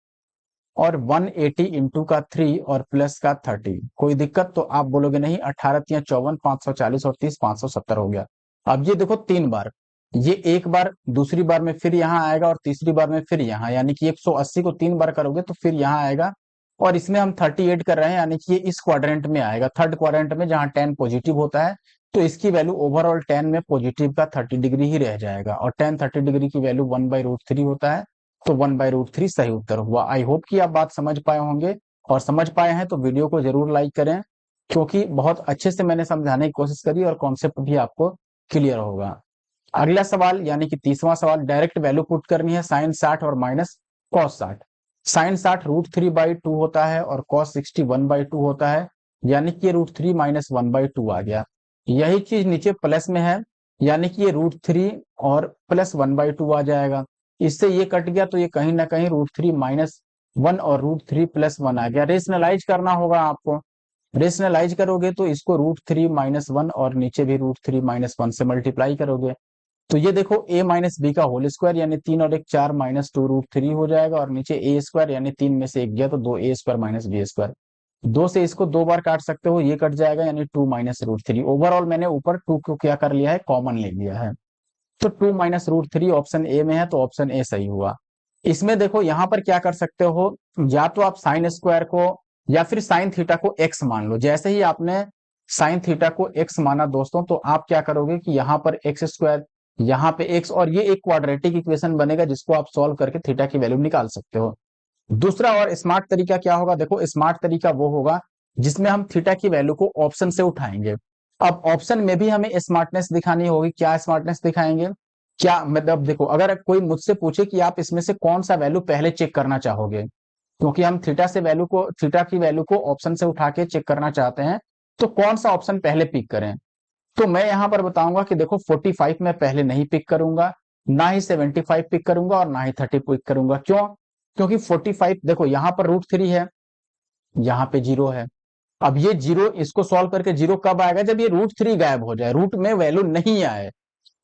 और 180 इंटू का 3 और प्लस का 30। कोई दिक्कत तो आप बोलोगे नहीं, 18 × 54 540 और 30 570 हो गया। अब ये देखो 3 बार, ये एक बार, दूसरी बार में फिर यहाँ आएगा और तीसरी बार में फिर यहाँ, यानी कि 180 को 3 बार करोगे तो फिर यहाँ आएगा। और इसमें हम 38 कर रहे हैं, यानी कि ये इस क्वाड्रेंट में आएगा, थर्ड क्वाड्रेंट में, जहां tan पॉजिटिव होता है। तो इसकी वैल्यू ओवरऑल tan में पॉजिटिव का 30 डिग्री ही रह जाएगा, और tan 30 डिग्री की वैल्यू 1/√3 होता है। तो 1/√3 सही उत्तर हुआ। आई होप कि आप बात समझ पाए होंगे, और समझ पाए हैं तो वीडियो को जरूर लाइक करें, क्योंकि बहुत अच्छे से मैंने समझाने की कोशिश करी और कॉन्सेप्ट भी आपको क्लियर होगा। अगला सवाल यानी कि 30वां सवाल, डायरेक्ट वैल्यू पुट करनी है साइन 60 और माइनस कॉस 60। साइन 60 √3/2 होता है और कॉस 60 1/2 होता है, यानी कि ये √3 - 1/2 आ गया। यही चीज नीचे प्लस में है, यानी कि ये √3 और प्लस 1/2 आ जाएगा। इससे ये कट गया, तो ये कहीं ना कहीं √3 - 1 और √3 + 1 आ गया। रेशनलाइज करना होगा आपको, रेशनलाइज करोगे तो इसको √3 - 1 और नीचे भी √3 - 1 से मल्टीप्लाई करोगे, तो ये देखो a - b का होल स्क्वायर, यानी 3 और 1 4 -2 √3 हो जाएगा, और नीचे a स्क्वायर, यानी 3 में से 1 गया तो 2a स्क्वायर - b स्क्वायर। 2 से इसको 2 बार काट सकते हो, ये कट जाएगा, यानी 2 - √3। ओवरऑल मैंने ऊपर 2 को क्या कर लिया है, कॉमन ले लिया है। तो 2 - √3 ऑप्शन ए में है, तो ऑप्शन ए सही हुआ। इसमें देखो यहाँ पर क्या कर सकते हो, या तो आप साइन स्क्वायर को या फिर साइन थीटा को एक्स मान लो। जैसे ही आपने साइन थीटा को एक्स माना दोस्तों, तो आप क्या करोगे कि यहाँ पर एक्स स्क्वायर, यहाँ पे एक्स, और ये एक क्वाड्रेटिक इक्वेशन बनेगा जिसको आप सॉल्व करके थीटा की वैल्यू निकाल सकते हो। दूसरा और स्मार्ट तरीका क्या होगा, देखो स्मार्ट तरीका वो होगा जिसमें हम थीटा की वैल्यू को ऑप्शन से उठाएंगे। अब ऑप्शन में भी हमें स्मार्टनेस दिखानी होगी। क्या स्मार्टनेस दिखाएंगे, क्या मतलब, देखो अगर कोई मुझसे पूछे कि आप इसमें से कौन सा वैल्यू पहले चेक करना चाहोगे, क्योंकि हम थीटा की वैल्यू को ऑप्शन से उठा के चेक करना चाहते हैं, तो कौन सा ऑप्शन पहले पिक करें। तो मैं यहां पर बताऊंगा कि देखो 45 मैं पहले नहीं पिक करूंगा, ना ही 75 पिक करूंगा, और ना ही 30 पिक करूंगा। क्यों, क्योंकि 45 देखो यहाँ पर √3 है, यहाँ पे 0 है। अब ये 0, इसको सॉल्व करके 0 कब आएगा, जब ये √3 गायब हो जाए, रूट में वैल्यू नहीं आए।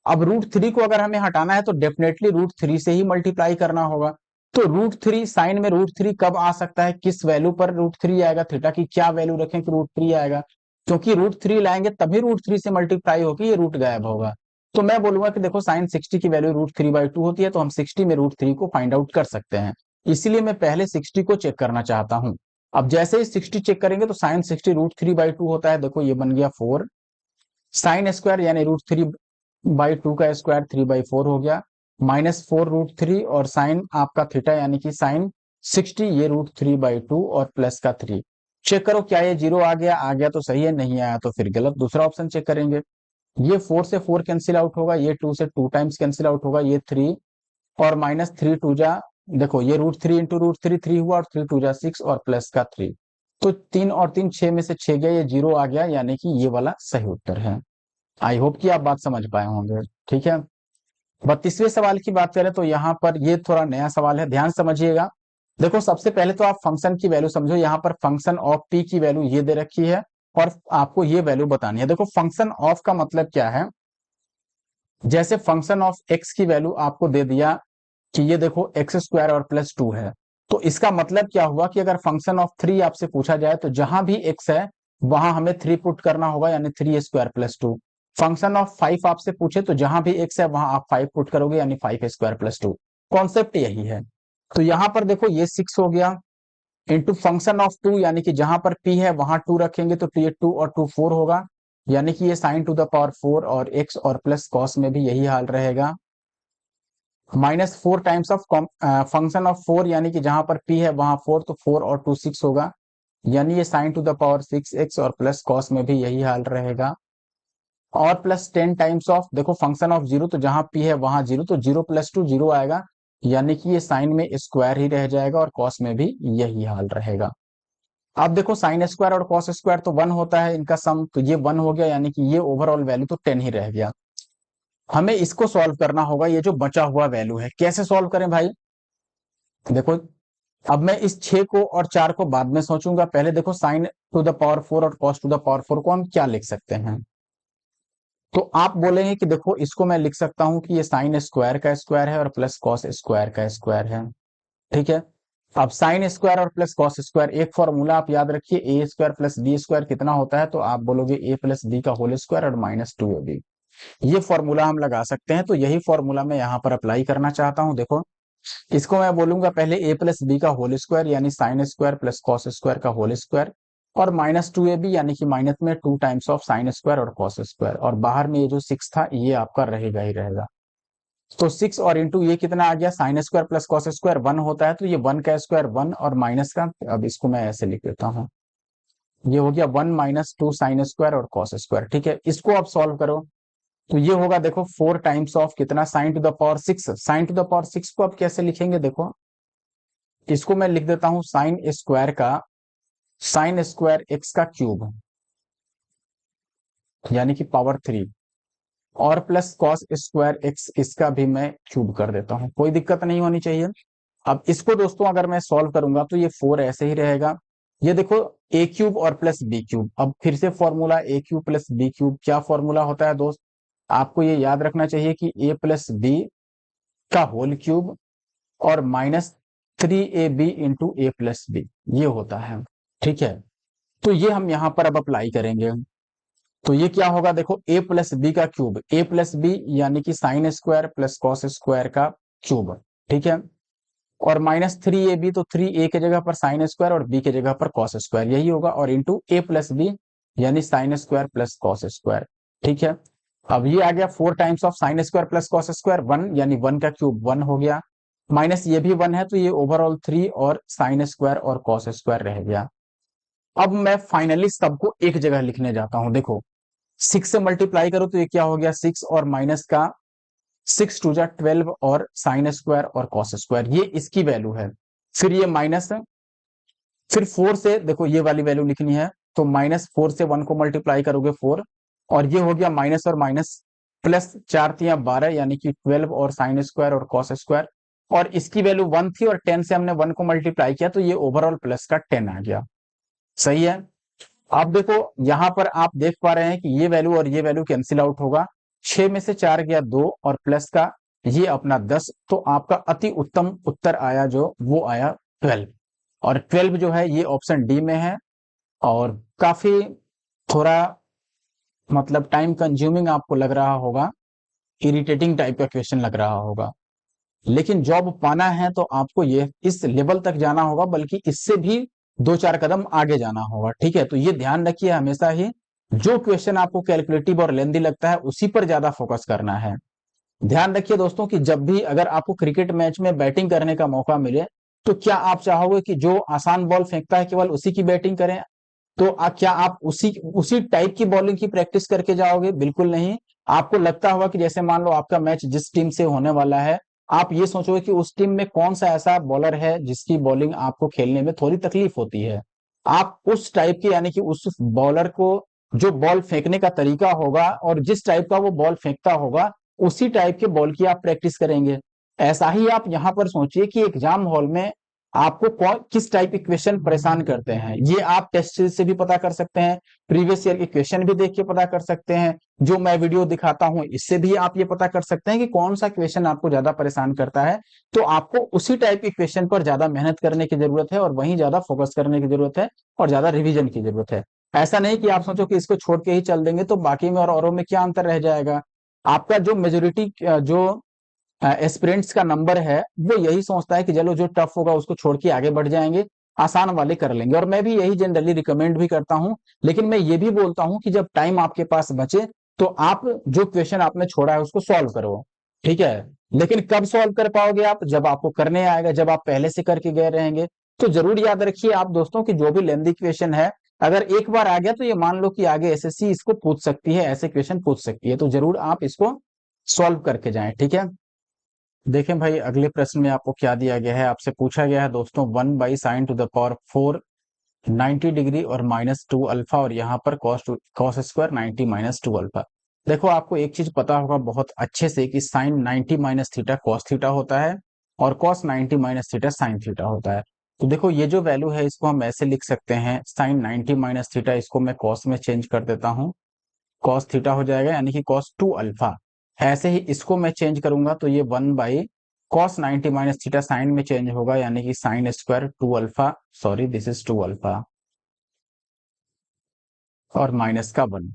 अब √3 को अगर हमें हटाना है तो डेफिनेटली √3 से ही मल्टीप्लाई करना होगा। तो √3 साइन में √3 कब आ सकता है, किस वैल्यू पर √3 आएगा, थीटा की क्या वैल्यू रखें कि √3 आएगा, क्योंकि √3 लाएंगे तभी √3 से मल्टीप्लाई होगी, ये रूट गायब होगा। तो मैं बोलूंगा कि देखो साइन 60 की वैल्यू √3/2 होती है, तो हम 60 में √3 को फाइंड आउट कर सकते हैं। इसीलिए मैं पहले 60 को चेक करना चाहता हूं। अब जैसे ही 60 चेक करेंगे तो साइन 60 √3/2 होता है, देखो ये बन गया 4 साइन स्क्वायर, यानी √3/2 का स्क्वायर 3/4 हो गया, -4 √3 और साइन आपका थीटा यानी कि साइन 60, ये √3/2 और प्लस का 3। चेक करो क्या ये 0 आ गया तो सही है, नहीं आया तो फिर गलत। दूसरा ऑप्शन चेक करेंगे, ये 4 से 4 कैंसिल आउट होगा, ये 2 से 2 टाइम्स कैंसिल आउट होगा, ये 3 और -3 2 जा, देखो ये √3 इंटू √3 3 हुआ, और 3 2 जा 6 और प्लस का 3। तो 3 और 3 6 में से 6 गया, ये 0 आ गया, यानी कि ये वाला सही उत्तर है। आई होप कि आप बात समझ पाए होंगे। ठीक है, 32वें सवाल की बात करें तो यहाँ पर ये थोड़ा नया सवाल है, ध्यान समझिएगा। देखो सबसे पहले तो आप फंक्शन की वैल्यू समझो, यहाँ पर फंक्शन ऑफ टी की वैल्यू ये दे रखी है, और आपको ये वैल्यू बतानी है। देखो फंक्शन ऑफ का मतलब क्या है, जैसे फंक्शन ऑफ एक्स की वैल्यू आपको दे दिया कि ये देखो एक्स स्क्वायर और प्लस 2 है, तो इसका मतलब क्या हुआ कि अगर फंक्शन ऑफ 3 आपसे पूछा जाए तो जहां भी एक्स है वहां हमें 3 पुट करना होगा, यानी 3 स्क्वायर प्लस 2। फंक्शन ऑफ 5 आपसे पूछे तो जहां भी एक्स है वहां आप 5 पुट करोगे, यानी 5 स्क्वायर प्लस 2। कॉन्सेप्ट यही है। तो यहां पर देखो ये 6 हो गया इंटू फंक्शन ऑफ 2, यानी कि जहां पर p है वहां 2 रखेंगे तो ये 2 और 2 4 होगा, यानी कि ये साइन टू द पावर 4 और x और प्लस कॉस में भी यही हाल रहेगा। -4 टाइम्स ऑफ फंक्शन ऑफ 4, यानी कि जहां पर p है वहां 4, तो 4 और 2 6 होगा, यानी ये sign to the power 6x और प्लस कॉस में भी यही हाल रहेगा। और प्लस 10 टाइम्स ऑफ, देखो फंक्शन ऑफ 0, तो जहां p है वहां 0, तो 0 प्लस 2 0 आएगा, यानी कि ये साइन में स्क्वायर ही रह जाएगा और कॉस में भी यही हाल रहेगा। अब देखो साइन स्क्वायर और कॉस स्क्वायर तो 1 होता है इनका सम, तो ये 1 हो गया, यानी कि ये ओवरऑल वैल्यू तो 10 ही रह गया। हमें इसको सॉल्व करना होगा, ये जो बचा हुआ वैल्यू है कैसे सॉल्व करें भाई। देखो अब मैं इस 6 को और 4 को बाद में सोचूंगा, पहले देखो साइन टू द पावर 4 और कॉस टू द पावर 4 को हम क्या लिख सकते हैं। तो आप बोलेंगे कि देखो इसको मैं लिख सकता हूं कि ये साइन स्क्वायर का स्क्वायर है और प्लस कॉस स्क्वायर का स्क्वायर है, ठीक है। अब साइन स्क्वायर और प्लस कॉस स्क्वायर, एक फॉर्मूला आप याद रखिए, ए स्क्वायर प्लस बी स्क्वायर कितना होता है, तो आप बोलोगे ए प्लस बी का होल स्क्वायर और -2ab। ये फॉर्मूला हम लगा सकते हैं, तो यही फॉर्मूला मैं यहाँ पर अप्लाई करना चाहता हूँ। देखो इसको मैं बोलूंगा पहले ए प्लस बी का होल स्क्वायर, यानी sine square plus cos square का होल स्क्वायर, और -2ab, यानी कि माइनस में 2 टाइम्स ऑफ साइन स्क्वायर और कॉस स्क्वायर, और बाहर में ये जो 6 था ये आपका रहेगा ही रहेगा। तो 6 और इंटू ये कितना आ गया, sine square plus cos square 1 होता है, तो ये 1 का स्क्वायर 1 और माइनस का, अब इसको मैं ऐसे लिख देता हूँ, ये हो गया 1 -2 साइन स्क्वायर और कॉस स्क्वायर, ठीक है। इसको आप सॉल्व करो तो ये होगा देखो 4 टाइम्स ऑफ कितना, sign to the power 6। Sign to the power 6 को आप कैसे लिखेंगे, देखो इसको मैं लिख देता हूं साइन स्क्वायर एक्स का क्यूब, यानी कि पावर 3, और प्लस कॉस स्क्वायर एक्स, इसका भी मैं क्यूब कर देता हूं, कोई दिक्कत नहीं होनी चाहिए। अब इसको दोस्तों अगर मैं सॉल्व करूंगा तो ये 4 ऐसे ही रहेगा। ये देखो ए क्यूब और प्लस बी क्यूब, अब फिर से फॉर्मूला ए क्यूब प्लस बी क्यूब, क्या फॉर्मूला होता है दोस्त, आपको ये याद रखना चाहिए कि ए प्लस बी का होल क्यूब और -3ab इंटू ए प्लस बी, ये होता है, ठीक है। तो ये हम यहां पर अब अप्लाई करेंगे, तो ये क्या होगा, देखो ए प्लस बी का क्यूब, ए प्लस बी यानी कि sine square plus cos square का क्यूब, ठीक है। और -3ab, तो 3a की जगह पर साइन स्क्वायर और b की जगह पर कॉस स्क्वायर, यही होगा, और इंटू ए प्लस बी यानी sine square plus cos square, ठीक है। अब ये आ गया 4 times of sine square plus cos square 1, यानी 1 का क्यूब 1 हो गया, माइनस ये भी 1 है, तो ये ओवरऑल 3 और साइन स्क्वायर और कॉस स्क्वायर रह गया। अब मैं फाइनली सबको एक जगह लिखने जाता हूं, देखो 6 से मल्टीप्लाई करो तो ये क्या हो गया, 6 और माइनस का 6 टू जा 12 और साइन स्क्वायर और कॉस स्क्वायर, ये इसकी वैल्यू है। फिर ये माइनस है, फिर 4 से देखो ये वाली वैल्यू लिखनी है, तो -4 से 1 को मल्टीप्लाई करोगे 4, और ये हो गया माइनस और माइनस, प्लस 4 तिया 12, यानी कि 12 और साइन स्क्वायर और कॉस स्क्वायर, और इसकी वैल्यू 1 थी और 10 से हमने 1 को मल्टीप्लाई किया, तो ये ओवरऑल प्लस का 10 आ गया, सही है। अब देखो यहां पर आप देख पा रहे हैं कि ये वैल्यू और ये वैल्यू कैंसिल आउट होगा, 6 में से 4 गया 2 और प्लस का ये अपना 10, तो आपका अति उत्तम उत्तर आया जो वो आया 12, और 12 जो है ये ऑप्शन डी में है। और काफी थोड़ा मतलब टाइम कंज्यूमिंग आपको लग रहा होगा, इरिटेटिंग टाइप का क्वेश्चन लग रहा होगा, लेकिन जॉब पाना है तो आपको ये इस लेवल तक जाना होगा, बल्कि इससे भी 2-4 कदम आगे जाना होगा, ठीक है। तो ये ध्यान रखिए हमेशा ही, जो क्वेश्चन आपको कैलकुलेटिव और लेंदी लगता है उसी पर ज्यादा फोकस करना है। ध्यान रखिए दोस्तों कि जब भी अगर आपको क्रिकेट मैच में बैटिंग करने का मौका मिले, तो क्या आप चाहोगे कि जो आसान बॉल फेंकता है केवल उसी की बैटिंग करें, तो क्या आप उसी उसी टाइप की बॉलिंग की प्रैक्टिस करके जाओगे, बिल्कुल नहीं। आपको लगता होगा कि जैसे मान लो आपका मैच जिस टीम से होने वाला है, आप ये सोचोगे कि उस टीम में कौन सा ऐसा बॉलर है जिसकी बॉलिंग आपको खेलने में थोड़ी तकलीफ होती है, आप उस टाइप के यानी कि उस बॉलर को जो बॉल फेंकने का तरीका होगा और जिस टाइप का वो बॉल फेंकता होगा उसी टाइप के बॉल की आप प्रैक्टिस करेंगे। ऐसा ही आप यहां पर सोचिए कि एग्जाम हॉल में आपको किस टाइप के क्वेश्चन परेशान करते हैं, ये आप टेस्ट सीरीज से भी पता कर सकते हैं, प्रीवियस ईयर के क्वेश्चन भी देख के पता कर सकते हैं, जो मैं वीडियो दिखाता हूं इससे भी आप ये पता कर सकते हैं कि कौन सा क्वेश्चन आपको ज्यादा परेशान करता है। तो आपको उसी टाइप के क्वेश्चन पर ज्यादा मेहनत करने की जरूरत है और वहीं ज्यादा फोकस करने की जरूरत है और ज्यादा रिविजन की जरूरत है। ऐसा नहीं कि आप सोचो कि इसको छोड़ के ही चल देंगे तो बाकी में और औरों में क्या अंतर रह जाएगा। आपका जो मेजोरिटी जो एस्पिरेंट्स का नंबर है वो यही सोचता है कि चलो जो टफ होगा उसको छोड़ के आगे बढ़ जाएंगे, आसान वाले कर लेंगे, और मैं भी यही जनरली रिकमेंड भी करता हूं। लेकिन मैं ये भी बोलता हूं कि जब टाइम आपके पास बचे तो आप जो क्वेश्चन आपने छोड़ा है उसको सॉल्व करो, ठीक है। लेकिन कब सॉल्व कर पाओगे आप, जब आपको करने आएगा, जब आप पहले से करके गए रहेंगे। तो जरूर याद रखिए आप दोस्तों कि जो भी लेंदी क्वेश्चन है, अगर एक बार आ गया तो ये मान लो कि आगे एसएससी इसको पूछ सकती है, ऐसे क्वेश्चन पूछ सकती है, तो जरूर आप इसको सॉल्व करके जाएं, ठीक है। देखें भाई अगले प्रश्न में आपको क्या दिया गया है, आपसे पूछा गया है दोस्तों 1/sin⁴ 90 डिग्री और -2 अल्फा, और यहाँ पर cos स्क्वायर 90 -2 अल्फा। देखो आपको एक चीज पता होगा बहुत अच्छे से कि sine 90 minus theta cos theta होता है और cos 90 minus theta sine theta होता है। तो देखो ये जो वैल्यू है इसको हम ऐसे लिख सकते हैं, साइन 90 माइनस थीटा इसको मैं कॉस में चेंज कर देता हूँ, कॉस थीटा हो जाएगा यानी कि कॉस 2 अल्फा। ऐसे ही इसको मैं चेंज करूंगा तो ये 1/cos 90 माइनस थीटा साइन में चेंज होगा यानी कि sine square 2 alpha, sorry this is 2 alpha और माइनस का 1।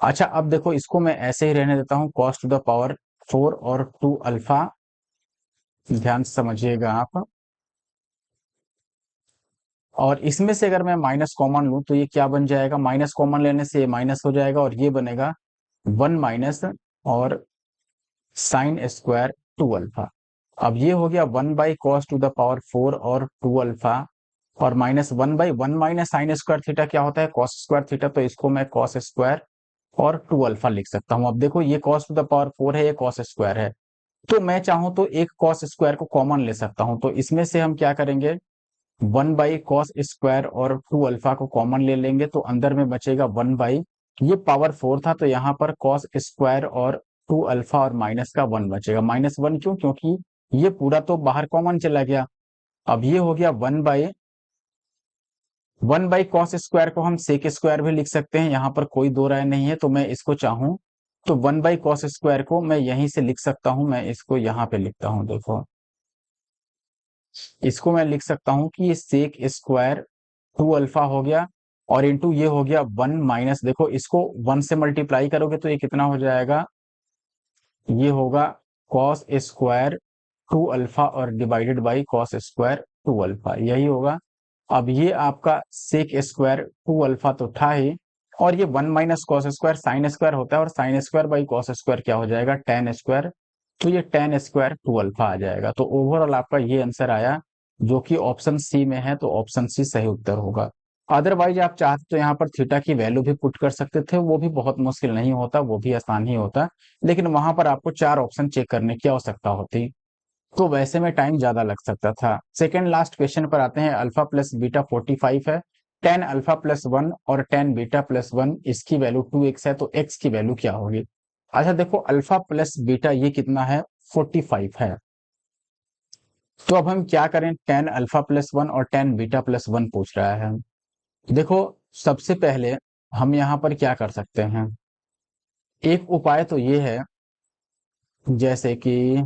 अच्छा अब देखो इसको मैं ऐसे ही रहने देता हूं cos टू द पावर 4 और 2 अल्फा, ध्यान से समझिएगा आप। और इसमें से अगर मैं माइनस कॉमन लूं तो ये क्या बन जाएगा, माइनस कॉमन लेने से ये माइनस हो जाएगा और ये बनेगा 1 माइनस और साइन स्क्वायर 2 अल्फा। अब ये हो गया 1/cos टू द पावर 4 और 2 अल्फा और minus 1/1 minus sin square theta क्या होता है, कॉस स्क्वायर थीटा, तो इसको मैं कॉस स्क्वायर और 2 अल्फा लिख सकता हूं। अब देखो ये cos टू द पावर 4 है, ये cos स्क्वायर है, तो मैं चाहूं तो एक cos स्क्वायर को कॉमन ले सकता हूं। तो इसमें से हम क्या करेंगे, 1/cos स्क्वायर और 2 अल्फा को कॉमन ले लेंगे तो अंदर में बचेगा 1 ये पावर 4 था तो यहाँ पर cos स्क्वायर और 2 अल्फा और माइनस का 1 बचेगा। -1 क्यों, क्योंकि ये पूरा तो बाहर कॉमन चला गया। अब ये हो गया 1/cos स्क्वायर को हम सेक स्क्वायर भी लिख सकते हैं, यहाँ पर कोई दो राय नहीं है। तो मैं इसको चाहूं तो 1/cos स्क्वायर को मैं यहीं से लिख सकता हूं, मैं इसको यहाँ पे लिखता हूं, देखो इसको मैं लिख सकता हूं कि ये सेक स्क्वायर 2 अल्फा हो गया और इंटू ये हो गया 1 माइनस, देखो इसको 1 से मल्टीप्लाई करोगे तो ये कितना हो जाएगा, ये होगा cos स्क्वायर 2 अल्फा और divided by cos square 2 alpha, यही होगा। अब ये आपका सेक स्क्वायर 2 अल्फा तो था ही, और ये 1 minus cos square sine square होता है और sine square by cos square क्या हो जाएगा, टेन स्क्वायर, तो ये टेन स्क्वायर 2 अल्फा आ जाएगा। तो ओवरऑल आपका ये आंसर आया जो कि ऑप्शन सी में है, तो ऑप्शन सी सही उत्तर होगा। अदरवाइज आप चाहते तो यहाँ पर थीटा की वैल्यू भी पुट कर सकते थे, वो भी बहुत मुश्किल नहीं होता, वो भी आसान ही होता, लेकिन वहां पर आपको 4 ऑप्शन चेक करने की आवश्यकता होती, तो वैसे में टाइम ज्यादा लग सकता था। सेकेंड लास्ट क्वेश्चन पर आते हैं, अल्फा प्लस बीटा 45 है, टेन अल्फा प्लस 1 और टेन बीटा प्लस 1 इसकी वैल्यू 2x है, तो x की वैल्यू क्या होगी। अच्छा देखो अल्फा प्लस बीटा ये कितना है, 45 है। तो अब हम क्या करें, टेन अल्फा प्लस 1 और टेन बीटा प्लस 1 पूछ रहा है। देखो सबसे पहले हम यहाँ पर क्या कर सकते हैं, एक उपाय तो ये है, जैसे कि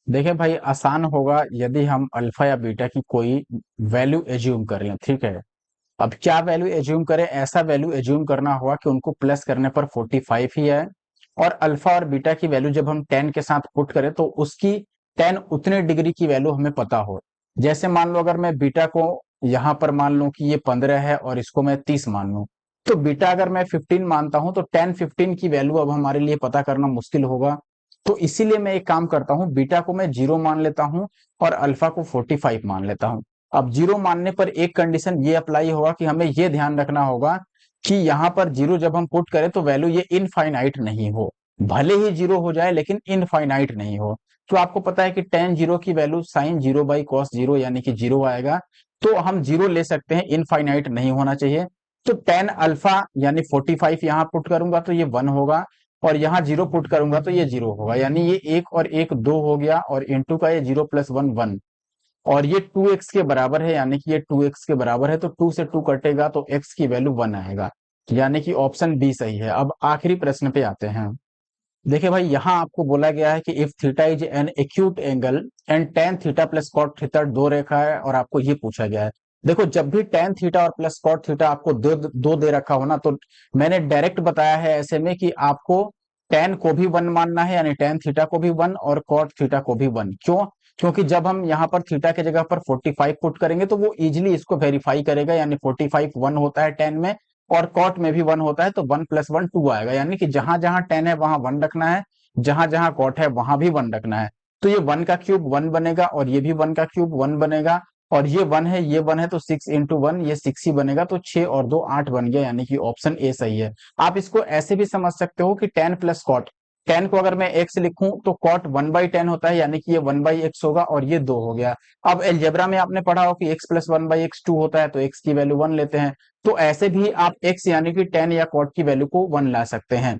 देखिए भाई आसान होगा यदि हम अल्फा या बीटा की कोई वैल्यू एज्यूम कर लें, ठीक है। अब क्या वैल्यू एज्यूम करें, ऐसा वैल्यू एज्यूम करना होगा कि उनको प्लस करने पर 45 ही है, और अल्फा और बीटा की वैल्यू जब हम 10 के साथ पुट करें तो उसकी 10 उतने डिग्री की वैल्यू हमें पता हो। जैसे मान लो अगर मैं बीटा को यहां पर मान लूं कि ये 15 है और इसको मैं 30 मान लूं, तो बीटा अगर मैं 15 मानता हूं तो 10 15 की वैल्यू अब हमारे लिए पता करना मुश्किल होगा। तो इसीलिए मैं एक काम करता हूं, बीटा को मैं 0 मान लेता हूं और अल्फा को 45 मान लेता हूं। अब 0 मानने पर एक कंडीशन ये अप्लाई होगा कि हमें ये ध्यान रखना होगा कि यहाँ पर 0 जब हम पुट करें तो वैल्यू ये इनफाइनाइट नहीं हो, भले ही 0 हो जाए लेकिन इनफाइनाइट नहीं हो। तो आपको पता है कि टेन 0 की वैल्यू साइन 0 बाई कॉस 0 यानी कि 0 आएगा, तो हम 0 ले सकते हैं, इनफाइनाइट नहीं होना चाहिए। तो टेन अल्फा यानी 45 यहाँ पुट करूंगा तो ये 1 होगा, और यहाँ 0 पुट करूंगा तो ये 0 होगा, यानी ये 1 और 1 2 हो गया, और इंटू का ये 0 प्लस 1 1, और ये 2x के बराबर है, यानी कि ये 2x के बराबर है, तो 2 से 2 कटेगा तो x की वैल्यू 1 आएगा, यानी कि ऑप्शन बी सही है। अब आखिरी प्रश्न पे आते हैं। देखिए भाई, यहां आपको बोला गया है कि if theta is an acute angle and tan theta plus cot theta दो रेखा है, और आपको ये पूछा गया है। देखो, जब भी टेन थीटा और प्लस कॉट थीटा आपको दो दे रखा हो ना, तो मैंने डायरेक्ट बताया है ऐसे में कि आपको टेन को भी वन मानना है, यानी टेन थीटा को भी वन और कॉट थीटा को भी वन। क्यों? क्योंकि जब हम यहाँ पर थीटा की जगह पर 45 पुट करेंगे तो वो इजिली इसको वेरीफाई करेगा, यानी 45 वन होता है टेन में, और कॉट में भी वन होता है, तो वन प्लस वन टू आएगा, यानी कि जहां जहां टेन है वहां वन रखना है, जहां जहां कॉट है वहां भी वन रखना है। तो ये वन का क्यूब वन बनेगा, और ये भी वन का क्यूब वन बनेगा, और ये वन है ये वन है, तो 6 × 1 ये 6 ही बनेगा, तो 6 और 2 8 बन गया, यानी कि ऑप्शन ए सही है। आप इसको ऐसे भी समझ सकते हो कि टेन प्लस कॉट, टेन को अगर मैं एक्स लिखूं तो कॉट 1/10 होता है, यानी कि ये 1/x होगा, और ये 2 हो गया। अब एलजेब्रा में आपने पढ़ा हो कि x प्लस 1/x 2 होता है, तो x की वैल्यू 1 लेते हैं। तो ऐसे भी आप x यानी कि टेन या कॉट की वैल्यू को 1 ला सकते हैं।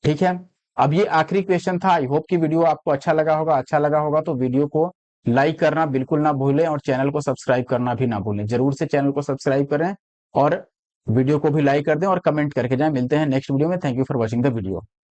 ठीक है। अब ये आखिरी क्वेश्चन था। आई होप कि वीडियो आपको अच्छा लगा होगा। अच्छा लगा होगा तो वीडियो को लाइक करना बिल्कुल ना भूलें, और चैनल को सब्सक्राइब करना भी ना भूलें। जरूर से चैनल को सब्सक्राइब करें, और वीडियो को भी लाइक कर दें, और कमेंट करके जाएं। मिलते हैं नेक्स्ट वीडियो में। Thank you for watching the video.